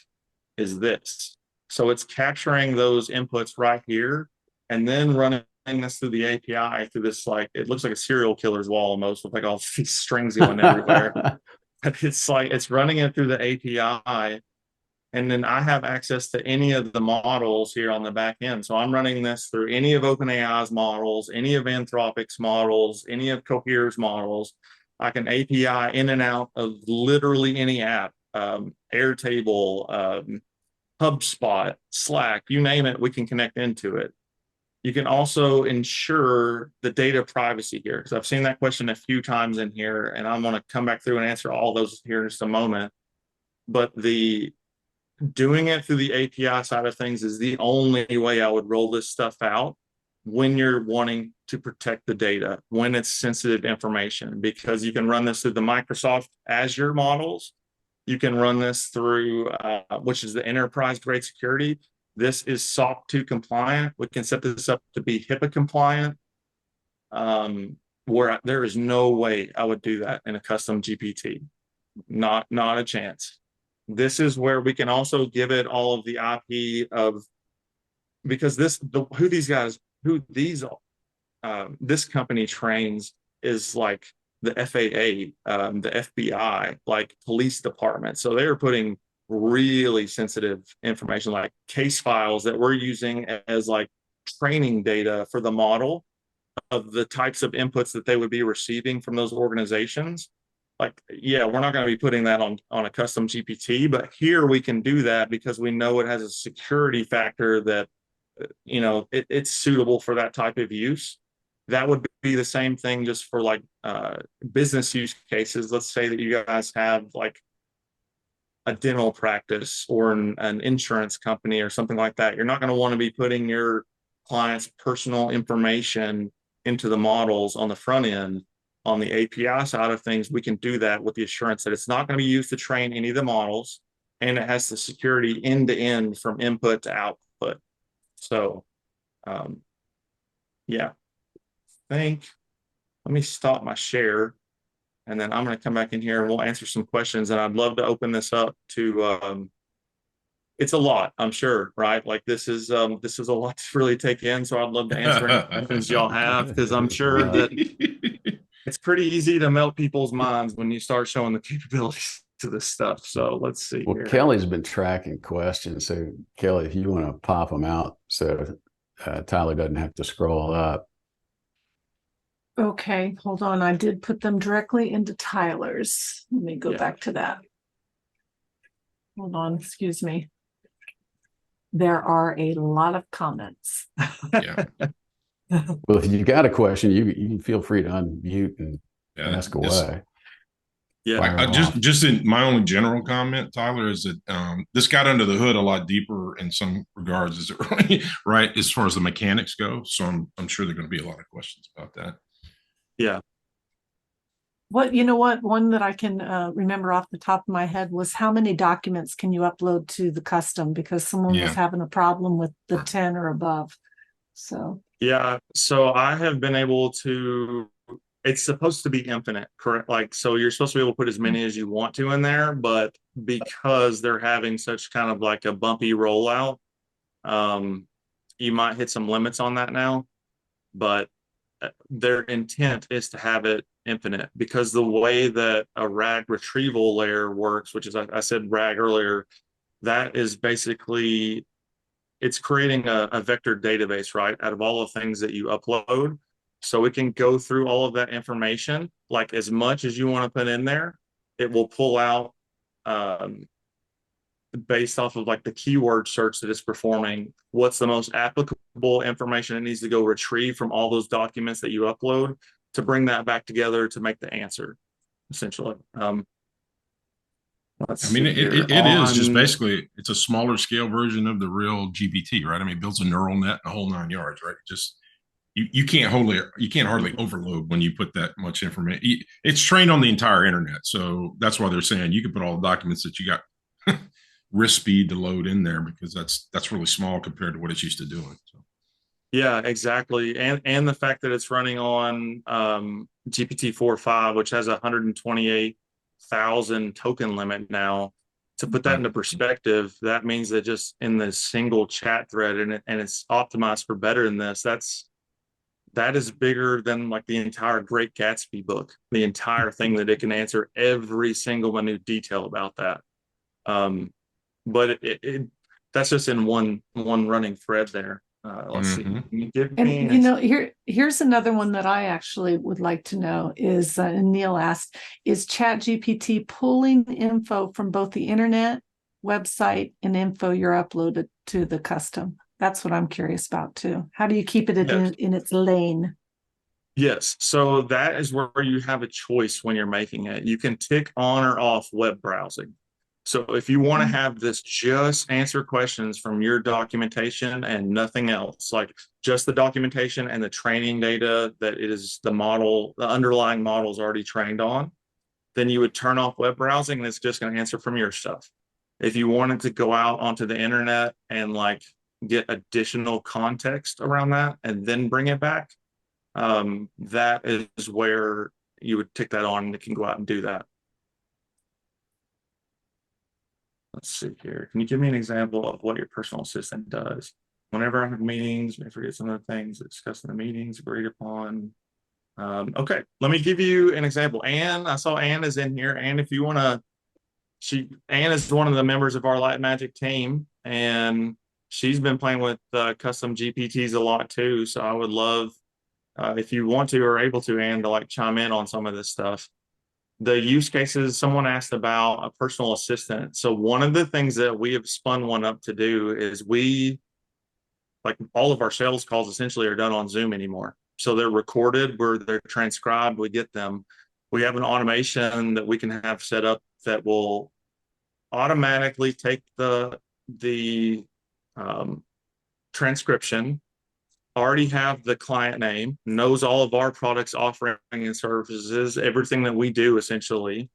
is this. So it's capturing those inputs right here and then running this through the API through this, like, it looks like a serial killer's wall almost, with like all these strings going everywhere. But it's like, it's running it through the API. And then I have access to any of the models here on the back end. So I'm running this through any of OpenAI's models, any of Anthropic's models, any of Cohere's models. I can API in and out of literally any app, Airtable, HubSpot, Slack, you name it, we can connect into it. You can also ensure the data privacy here, because I've seen that question a few times in here, and I'm going to come back through and answer all those here in just a moment. But doing it through the API side of things is the only way I would roll this stuff out when you're wanting to protect the data, when it's sensitive information, because you can run this through the Microsoft Azure models. You can run this through, which is the enterprise grade security. This is SOC 2 compliant. We can set this up to be HIPAA compliant, where there is no way I would do that in a custom GPT. Not a chance. This is where we can also give it all of the IP of, because this company trains is like the FAA, the FBI, like police department. So they're putting really sensitive information like case files that we're using as like training data for the model of the types of inputs that they would be receiving from those organizations. Like, yeah, we're not going to be putting that on a custom GPT, but here we can do that because we know it has a security factor that, you know, it's suitable for that type of use. That would be the same thing just for like business use cases. Let's say that you guys have like a dental practice or an insurance company or something like that. You're not going to want to be putting your client's personal information into the models on the front end. On the API side of things, we can do that with the assurance that it's not going to be used to train any of the models, and it has the security end to end from input to output. So, yeah, let me stop my share, and then I'm going to come back in here and we'll answer some questions. And I'd love to open this up to, it's a lot, I'm sure, right? Like this is a lot to really take in. So I'd love to answer any questions y'all have, because I'm sure that it's pretty easy to melt people's minds when you start showing the capabilities to this stuff. So let's see. Well, here. Kelly's been tracking questions. So Kelly, if you want to pop them out so Tyler doesn't have to scroll up. Okay, hold on. I did put them directly into Tyler's. Let me go back to that. Hold on, excuse me. There are a lot of comments. Yeah. Well, if you've got a question, you can feel free to unmute and ask away. Yeah. Just in my only general comment, Tyler, is that this got under the hood a lot deeper in some regards, is it really, right? As far as the mechanics go. So I'm sure there are going to be a lot of questions about that. Yeah. One that I can remember off the top of my head was how many documents can you upload to the custom, because someone was having a problem with the 10 or above. So Yeah, so I have been able to, it's supposed to be infinite, correct? Like, so you're supposed to be able to put as many as you want to in there, but because they're having such kind of like a bumpy rollout, you might hit some limits on that now, but their intent is to have it infinite, because the way that a RAG retrieval layer works, which is, I said RAG earlier, that is basically, it's creating a vector database, right, out of all the things that you upload. So it can go through all of that information, like as much as you want to put in there. It will pull out based off of like the keyword search that it's performing, what's the most applicable information it needs to go retrieve from all those documents that you upload to bring that back together to make the answer, essentially. I mean, it is just basically, it's a smaller scale version of the real GPT, right? I mean, it builds a neural net and the whole 9 yards, right? Just you can't hardly overload when you put that much information. It's trained on the entire internet, so that's why they're saying you can put all the documents that you got wrist speed to load in there, because that's really small compared to what it's used to doing. So. Yeah, exactly, and the fact that it's running on GPT 4.5, which has 128,000 token limit now. To put that into perspective, that means that just in this single chat thread, and it's optimized for better than this. That is bigger than like the entire Great Gatsby book, the entire thing, that it can answer every single minute detail about that. But that's just in one running thread there. Let's see. Can you give me here's another one that I actually would like to know is, and Neil asked, is ChatGPT pulling info from both the internet, website, and info you're uploaded to the custom? That's what I'm curious about too. How do you keep it in its lane? Yes, so that is where you have a choice when you're making it. You can tick on or off web browsing. So if you want to have this just answer questions from your documentation and nothing else, like just the documentation and the training data that it is the model, the underlying model is already trained on, then you would turn off web browsing and it's just going to answer from your stuff. If you wanted to go out onto the internet and like get additional context around that and then bring it back, that is where you would tick that on and it can go out and do that. Let's see here. Can you give me an example of what your personal assistant does? Whenever I have meetings, may forget some of the things discussed in the meetings, agreed upon. Okay, let me give you an example. Anne, I saw Anne is in here. Anne, if you want to, Anne is one of the members of our Light Magic team, and she's been playing with custom GPTs a lot too. So I would love, if you want to or able to, Anne, to like chime in on some of this stuff. The use cases, someone asked about a personal assistant. So one of the things that we have spun one up to do is like all of our sales calls essentially are done on Zoom anymore. So they're recorded, they're transcribed, we get them. We have an automation that we can have set up that will automatically take the transcription, already have the client name, knows all of our products, offering and services, everything that we do essentially,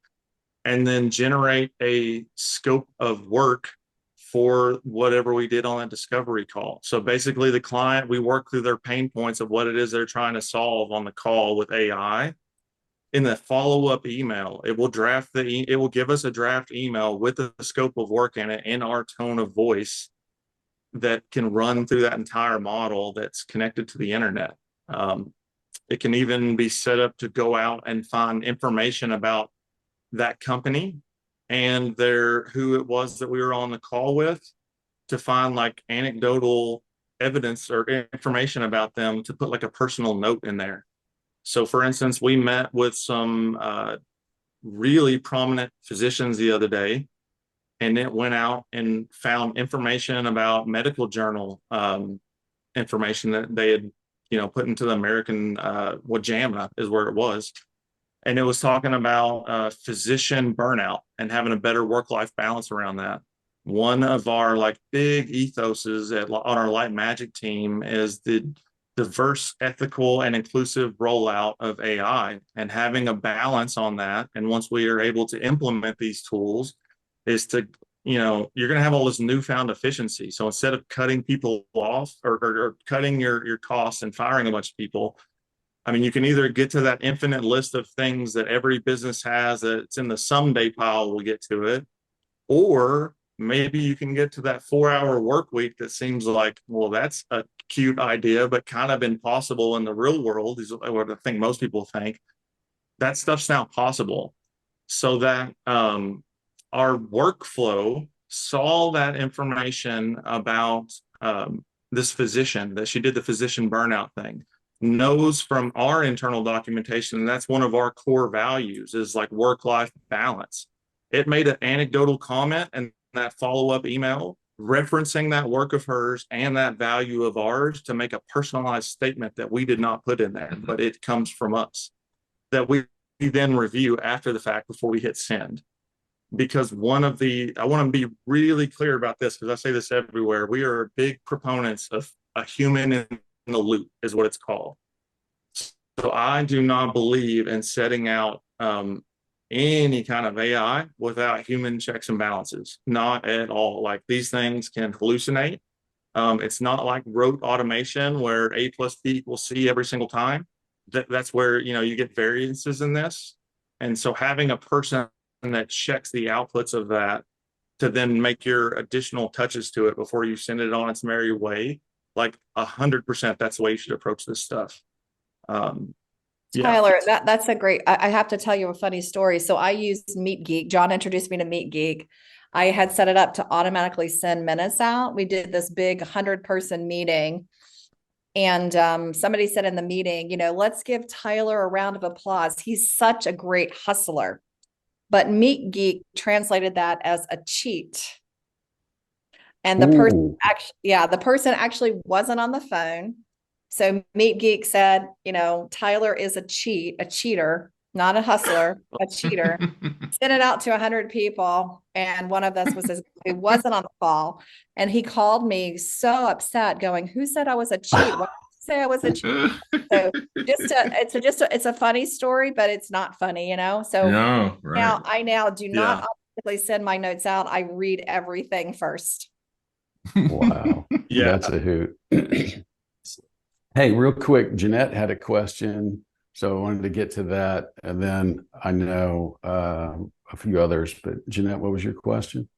and then generate a scope of work for whatever we did on that discovery call. So basically the client, we work through their pain points of what it is they're trying to solve on the call with AI. In the follow-up email, it will give us a draft email with the scope of work in it in our tone of voice that can run through that entire model that's connected to the internet. It can even be set up to go out and find information about that company and who it was that we were on the call with, to find like anecdotal evidence or information about them, to put like a personal note in there. So for instance, we met with some really prominent physicians the other day, and it went out and found information about medical journal information that they had, put into the American, JAMA is where it was. And it was talking about physician burnout and having a better work-life balance around that. One of our like big ethoses on our Light Magic team is the diverse, ethical, and inclusive rollout of AI, and having a balance on that. And once we are able to implement these tools, is to, you're going to have all this newfound efficiency. So instead of cutting people off or cutting your costs and firing a bunch of people, I mean, you can either get to that infinite list of things that every business has that's in the someday pile, we'll get to it, or maybe you can get to that 4-hour work week that seems like, well, that's a cute idea, but kind of impossible in the real world, is what I think most people think. That stuff's now possible. So that our workflow saw that information about this physician, that she did the physician burnout thing, knows from our internal documentation, and that's one of our core values, is like work-life balance. It made an anecdotal comment and that follow-up email referencing that work of hers and that value of ours to make a personalized statement that we did not put in there, but it comes from us, that we then review after the fact before we hit send. Because I want to be really clear about this, because I say this everywhere, we are big proponents of a human in the loop, is what it's called. So I do not believe in setting out any kind of AI without human checks and balances. Not at all. Like, these things can hallucinate. It's not like rote automation where A plus B equals C every single time. That's where, you get variances in this. And so having a person that checks the outputs of that to then make your additional touches to it before you send it on its merry way, like 100%, that's the way you should approach this stuff. Yeah. Tyler, that's a great, I have to tell you a funny story. So I used MeetGeek. John introduced me to MeetGeek. I had set it up to automatically send minutes out. We did this big 100-person meeting. And somebody said in the meeting, let's give Tyler a round of applause. He's such a great hustler. But MeetGeek translated that as a cheat. And the person actually wasn't on the phone. So MeetGeek said, Tyler is a cheater, not a hustler, a cheater. Sent it out to 100 people. And one of us he wasn't on the call. And he called me so upset going, who said I was a cheat? Why did you say I was a cheat? So it's a funny story, but it's not funny, So No, right. now I do not automatically send my notes out. I read everything first. Wow. Yeah. That's a hoot. Hey, real quick, Jeanette had a question, so I wanted to get to that. And then I know a few others, but Jeanette, what was your question?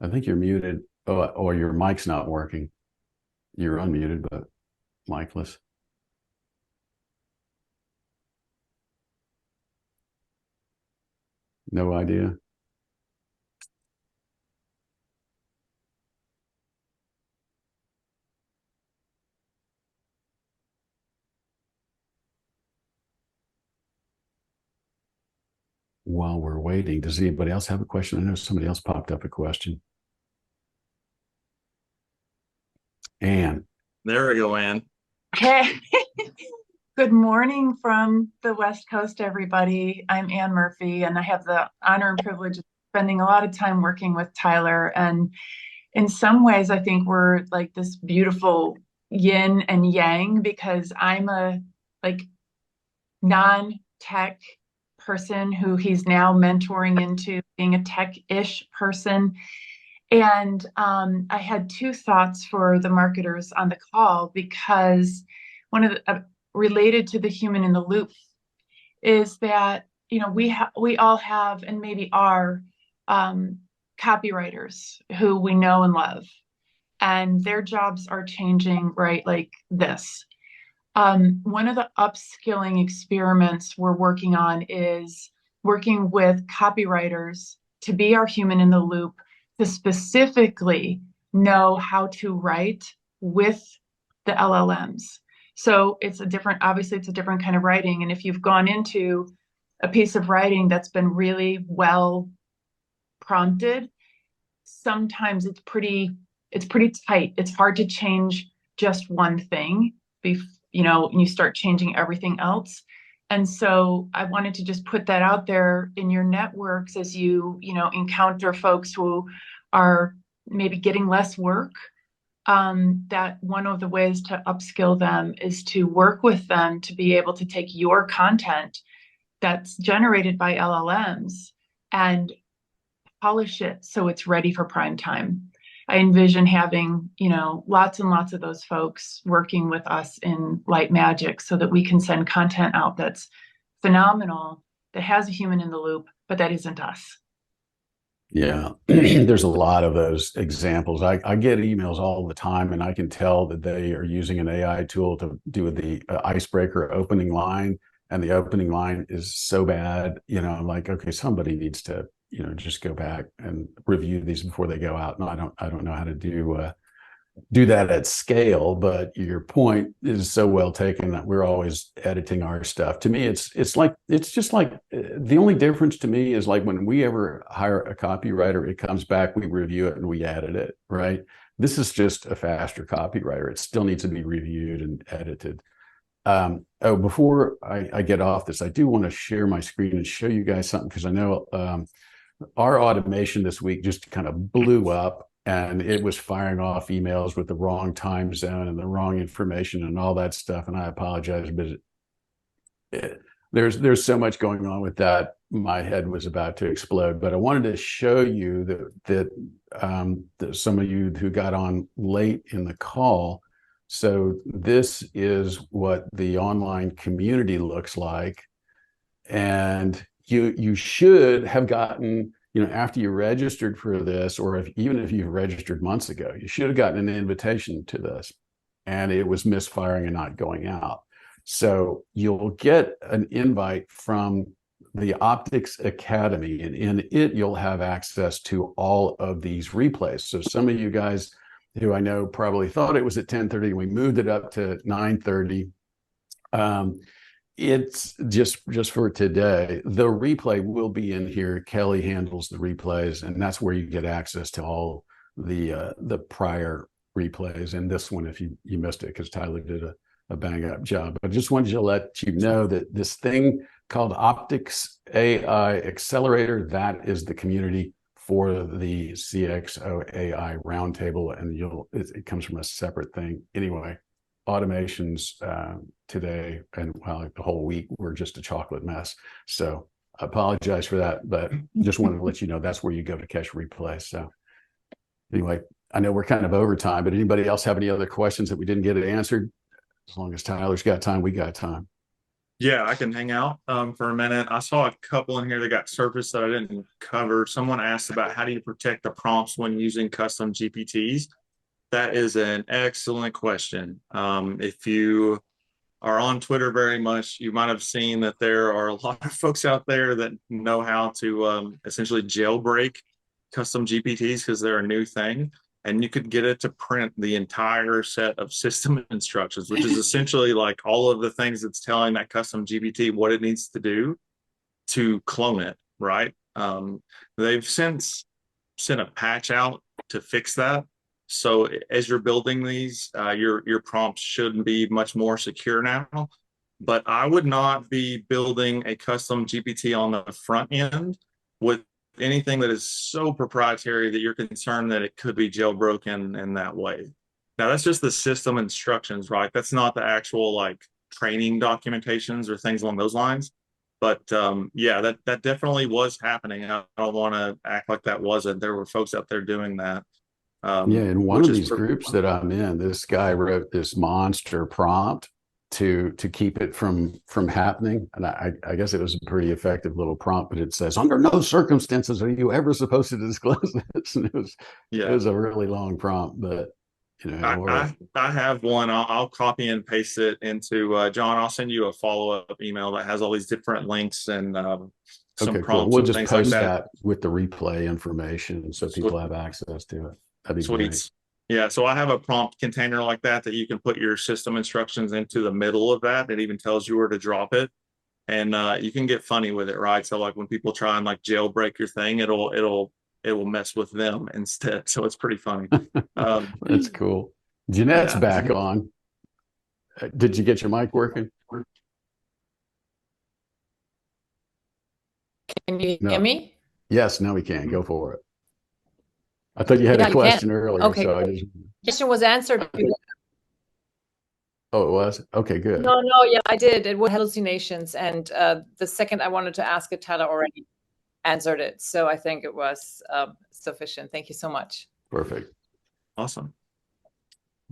I think you're muted. Or your mic's not working. You're unmuted, but micless. No idea. While we're waiting, does anybody else have a question? I know somebody else popped up a question. Anne. There we go, Anne. Hey, good morning from the West Coast, everybody. I'm Anne Murphy, and I have the honor and privilege of spending a lot of time working with Tyler. And in some ways, I think we're like this beautiful yin and yang, because I'm a non-tech person who he's now mentoring into being a tech-ish person. And I had two thoughts for the marketers on the call, because one of the related to the human in the loop is that, we all have, and maybe are, copywriters who we know and love, and their jobs are changing, right? Like this. One of the upskilling experiments we're working on is working with copywriters to be our human in the loop, to specifically know how to write with the LLMs. So obviously it's a different kind of writing. And if you've gone into a piece of writing that's been really well prompted, sometimes it's pretty tight. It's hard to change just one thing, and you start changing everything else. And so I wanted to just put that out there in your networks as you encounter folks who are maybe getting less work that one of the ways to upskill them is to work with them to be able to take your content that's generated by LLMs and polish it so it's ready for prime time. I envision having, lots and lots of those folks working with us in Light Magic so that we can send content out that's phenomenal, that has a human in the loop, but that isn't us. Yeah, there's a lot of those examples. I get emails all the time, and I can tell that they are using an AI tool to do the icebreaker opening line, and the opening line is so bad. I'm like, okay, somebody needs to, just go back and review these before they go out. And I don't know how to do that at scale, but your point is so well taken that we're always editing our stuff. To me, it's just like the only difference to me is like when we ever hire a copywriter, it comes back, we review it, and we edit it, right? This is just a faster copywriter. It still needs to be reviewed and edited. Before I get off this, I do want to share my screen and show you guys something, because I know our automation this week just kind of blew up, and it was firing off emails with the wrong time zone and the wrong information and all that stuff. And I apologize, but there's so much going on with that. My head was about to explode. But I wanted to show you that some of you who got on late in the call. So this is what the online community looks like, and you should have gotten, after you registered for this, or even if you've registered months ago, you should have gotten an invitation to this, and it was misfiring and not going out. So you'll get an invite from the Optics Academy, and in it, you'll have access to all of these replays. So some of you guys who I know probably thought it was at 10:30, and we moved it up to 9:30. It's just for today. The replay will be in here. Kelly handles the replays, and that's where you get access to all the prior replays. And this one, if you missed it, because Tyler did a bang up job. But I just wanted to let you know that this thing called Optics AI Accelerator, that is the community for the CXO AI roundtable, and it comes from a separate thing. Anyway, automations today and the whole week were just a chocolate mess. So I apologize for that, but just wanted to let you know that's where you go to catch replay. So anyway, I know we're kind of over time, but anybody else have any other questions that we didn't get answered? As long as Tyler's got time, we got time. Yeah, I can hang out for a minute. I saw a couple in here that got surfaced that I didn't cover. Someone asked about how do you protect the prompts when using custom GPTs? That is an excellent question. If you are on Twitter very much, you might have seen that there are a lot of folks out there that know how to essentially jailbreak custom GPTs, because they're a new thing. And you could get it to print the entire set of system instructions, which is essentially like all of the things it's telling that custom GPT what it needs to do to clone it, right? They've since sent a patch out to fix that. So as you're building these, your prompts should be much more secure now. But I would not be building a custom GPT on the front end with anything that is so proprietary that you're concerned that it could be jailbroken in that way. Now, that's just the system instructions, right? That's not the actual like training documentations or things along those lines. But yeah, that definitely was happening. I don't want to act like that wasn't. There were folks out there doing that. Yeah, in one of these groups that I'm in, this guy wrote this monster prompt to keep it from happening, and I guess it was a pretty effective little prompt. But it says, under no circumstances are you ever supposed to disclose this. And it was a really long prompt, but I have one. I'll copy and paste it into John. I'll send you a follow-up email that has all these different links and some prompts. Cool. We'll just post like that with the replay information so people have access to it. That'd be great. Yeah, so I have a prompt container like that you can put your system instructions into the middle of that. It even tells you where to drop it, and you can get funny with it, right? So like when people try and like jailbreak your thing, it will mess with them instead. So it's pretty funny. That's cool. Jeanette's back on. Did you get your mic working? Can you hear me? Yes, now we can. Go for it. I thought you had a question earlier. Okay. So question was answered. Oh, it was? Okay, good. No, yeah, I did. It was hallucinations. And the second I wanted to ask it, Tyler already answered it. So I think it was sufficient. Thank you so much. Perfect. Awesome.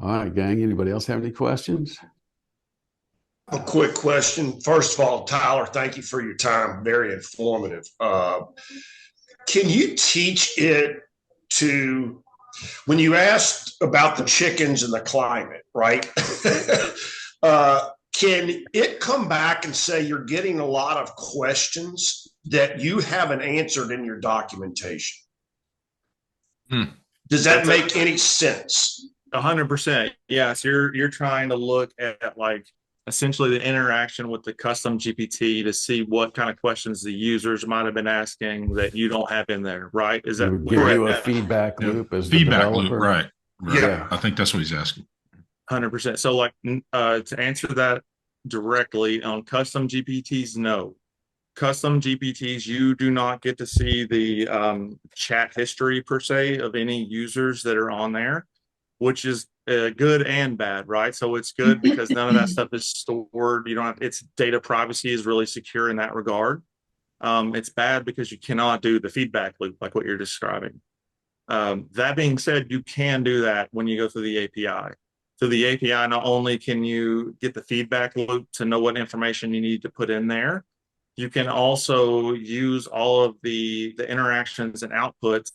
All right, gang. Anybody else have any questions? A quick question. First of all, Tyler, thank you for your time. Very informative. Can you teach it to, when you asked about the chickens and the climate, right? Can it come back and say you're getting a lot of questions that you haven't answered in your documentation? Does that make any sense? 100%. Yes, you're trying to look at like essentially the interaction with the custom GPT to see what kind of questions the users might have been asking that you don't have in there, right? Is that give you a feedback loop as feedback the loop, developer? right? Yeah. I think that's what he's asking. 100%. So like to answer that directly on custom GPTs, no. Custom GPTs, you do not get to see the chat history per se of any users that are on there, which is good and bad, right? So it's good because none of that stuff is stored. You don't have, its data privacy is really secure in that regard. It's bad because you cannot do the feedback loop like what you're describing. That being said, you can do that when you go through the API. Through the API, not only can you get the feedback loop to know what information you need to put in there, you can also use all of the interactions and outputs.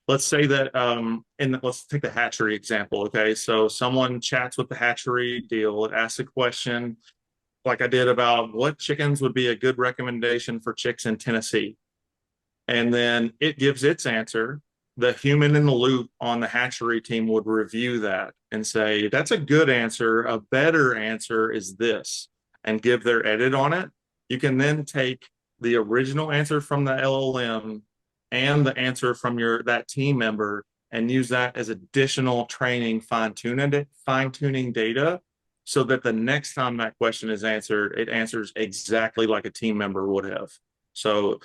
Let's say that, let's take the hatchery example, okay? So someone chats with the hatchery deal, it asks a question like I did about what chickens would be a good recommendation for chicks in Tennessee. And then it gives its answer. The human in the loop on the hatchery team would review that and say, that's a good answer. A better answer is this, and give their edit on it. You can then take the original answer from the LLM and the answer from that team member and use that as additional training, fine-tuning data so that the next time that question is answered, it answers exactly like a team member would have. So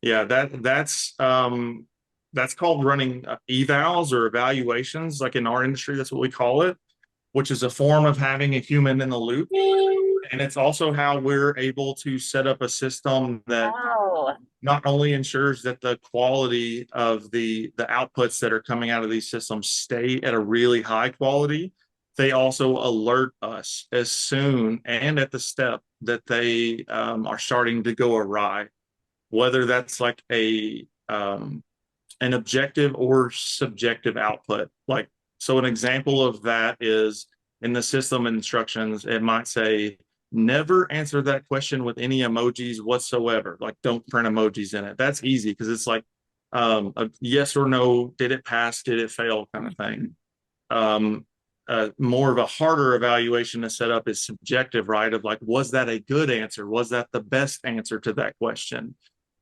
yeah, that's called running evals or evaluations. Like in our industry, that's what we call it, which is a form of having a human in the loop. And it's also how we're able to set up a system that not only ensures that the quality of the outputs that are coming out of these systems stay at a really high quality, they also alert us as soon and at the step that they are starting to go awry, whether that's like an objective or subjective output. Like, so an example of that is in the system instructions, it might say, never answer that question with any emojis whatsoever. Like, don't print emojis in it. That's easy because it's like a yes or no, did it pass, did it fail kind of thing. More of a harder evaluation to set up is subjective, right? Of like, was that a good answer? Was that the best answer to that question?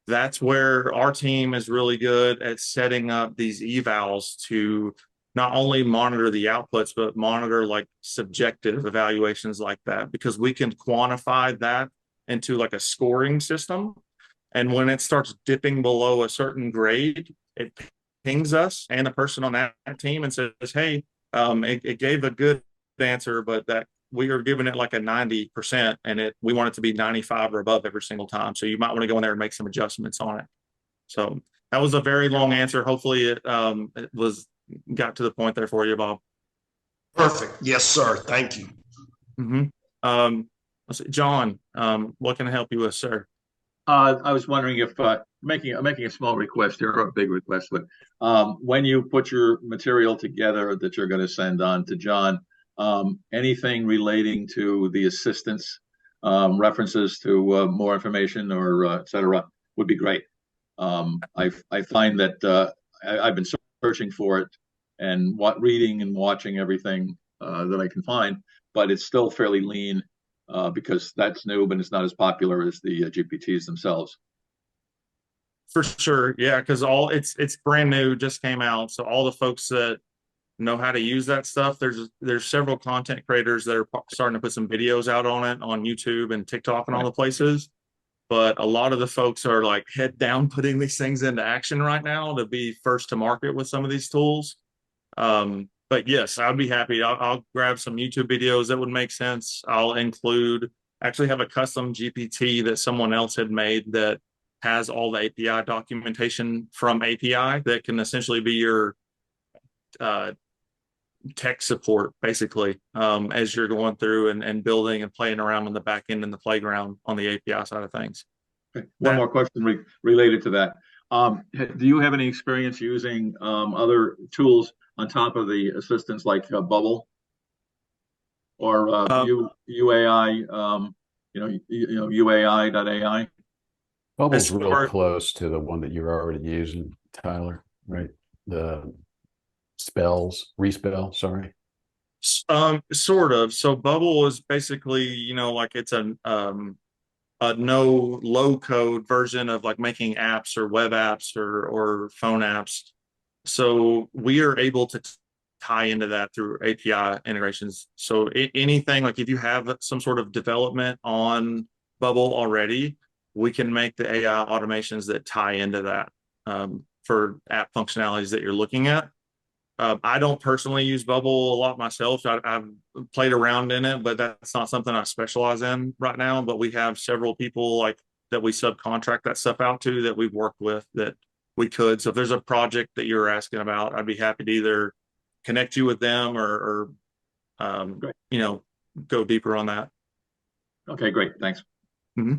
That's where our team is really good at setting up these evals to not only monitor the outputs, but monitor like subjective evaluations like that, because we can quantify that into like a scoring system. And when it starts dipping below a certain grade, it pings us and the person on that team and says, hey, it gave a good answer, but that we are giving it like a 90% and we want it to be 95 or above every single time. So you might want to go in there and make some adjustments on it. So that was a very long answer. Hopefully it got to the point there for you, Bob. Perfect. Yes, sir. Thank you. Let's see, John, what can I help you with, sir? I was wondering if making a small request here, or a big request, but when you put your material together that you're going to send on to John, anything relating to the assistance, references to more information or et cetera, would be great. I find that I've been searching for it and reading and watching everything that I can find, but it's still fairly lean because that's new, but it's not as popular as the GPTs themselves. For sure, yeah, because it's brand new, just came out. So all the folks that know how to use that stuff, there's several content creators that are starting to put some videos out on it on YouTube and TikTok and all the places. But a lot of the folks are like head down putting these things into action right now to be first to market with some of these tools. but yes, I'd be happy. I'll grab some YouTube videos that would make sense. I'll include, actually have a custom GPT that someone else had made that has all the API documentation from API that can essentially be your tech support, basically, as you're going through and building and playing around on the back end and the playground on the API side of things. Okay. One more question related to that. Do you have any experience using other tools on top of the assistants like Bubble or UAI, UAI.ai? Bubble's real close to the one that you're already using, Tyler, right? The respell, sorry. Sort of. So Bubble is basically, like it's a no low code version of like making apps or web apps or phone apps. So we are able to tie into that through API integrations. So anything, like if you have some sort of development on Bubble already, we can make the AI automations that tie into that for app functionalities that you're looking at. I don't personally use Bubble a lot myself. I've played around in it, but that's not something I specialize in right now. But we have several people like that we subcontract that stuff out to that we've worked with that we could. So if there's a project that you're asking about, I'd be happy to either connect you with them or go deeper on that. Okay, great. Thanks. Mm-hmm.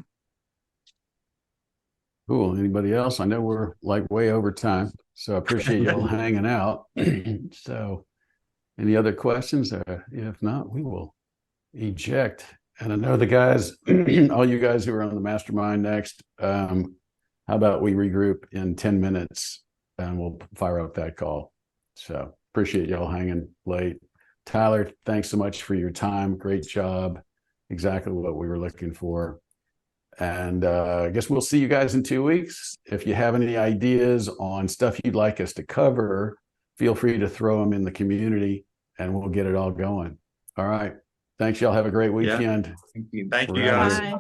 Cool. Anybody else? I know we're like way over time, so I appreciate y'all hanging out. So any other questions? If not, we will eject. And I know the guys, all you guys who are on the mastermind next, how about we regroup in 10 minutes and we'll fire up that call. So appreciate y'all hanging late. Tyler, thanks so much for your time. Great job. Exactly what we were looking for. And I guess we'll see you guys in 2 weeks. If you have any ideas on stuff you'd like us to cover, feel free to throw them in the community and we'll get it all going. All right. Thanks, y'all. Have a great weekend. Yeah. Thank you guys. Bye.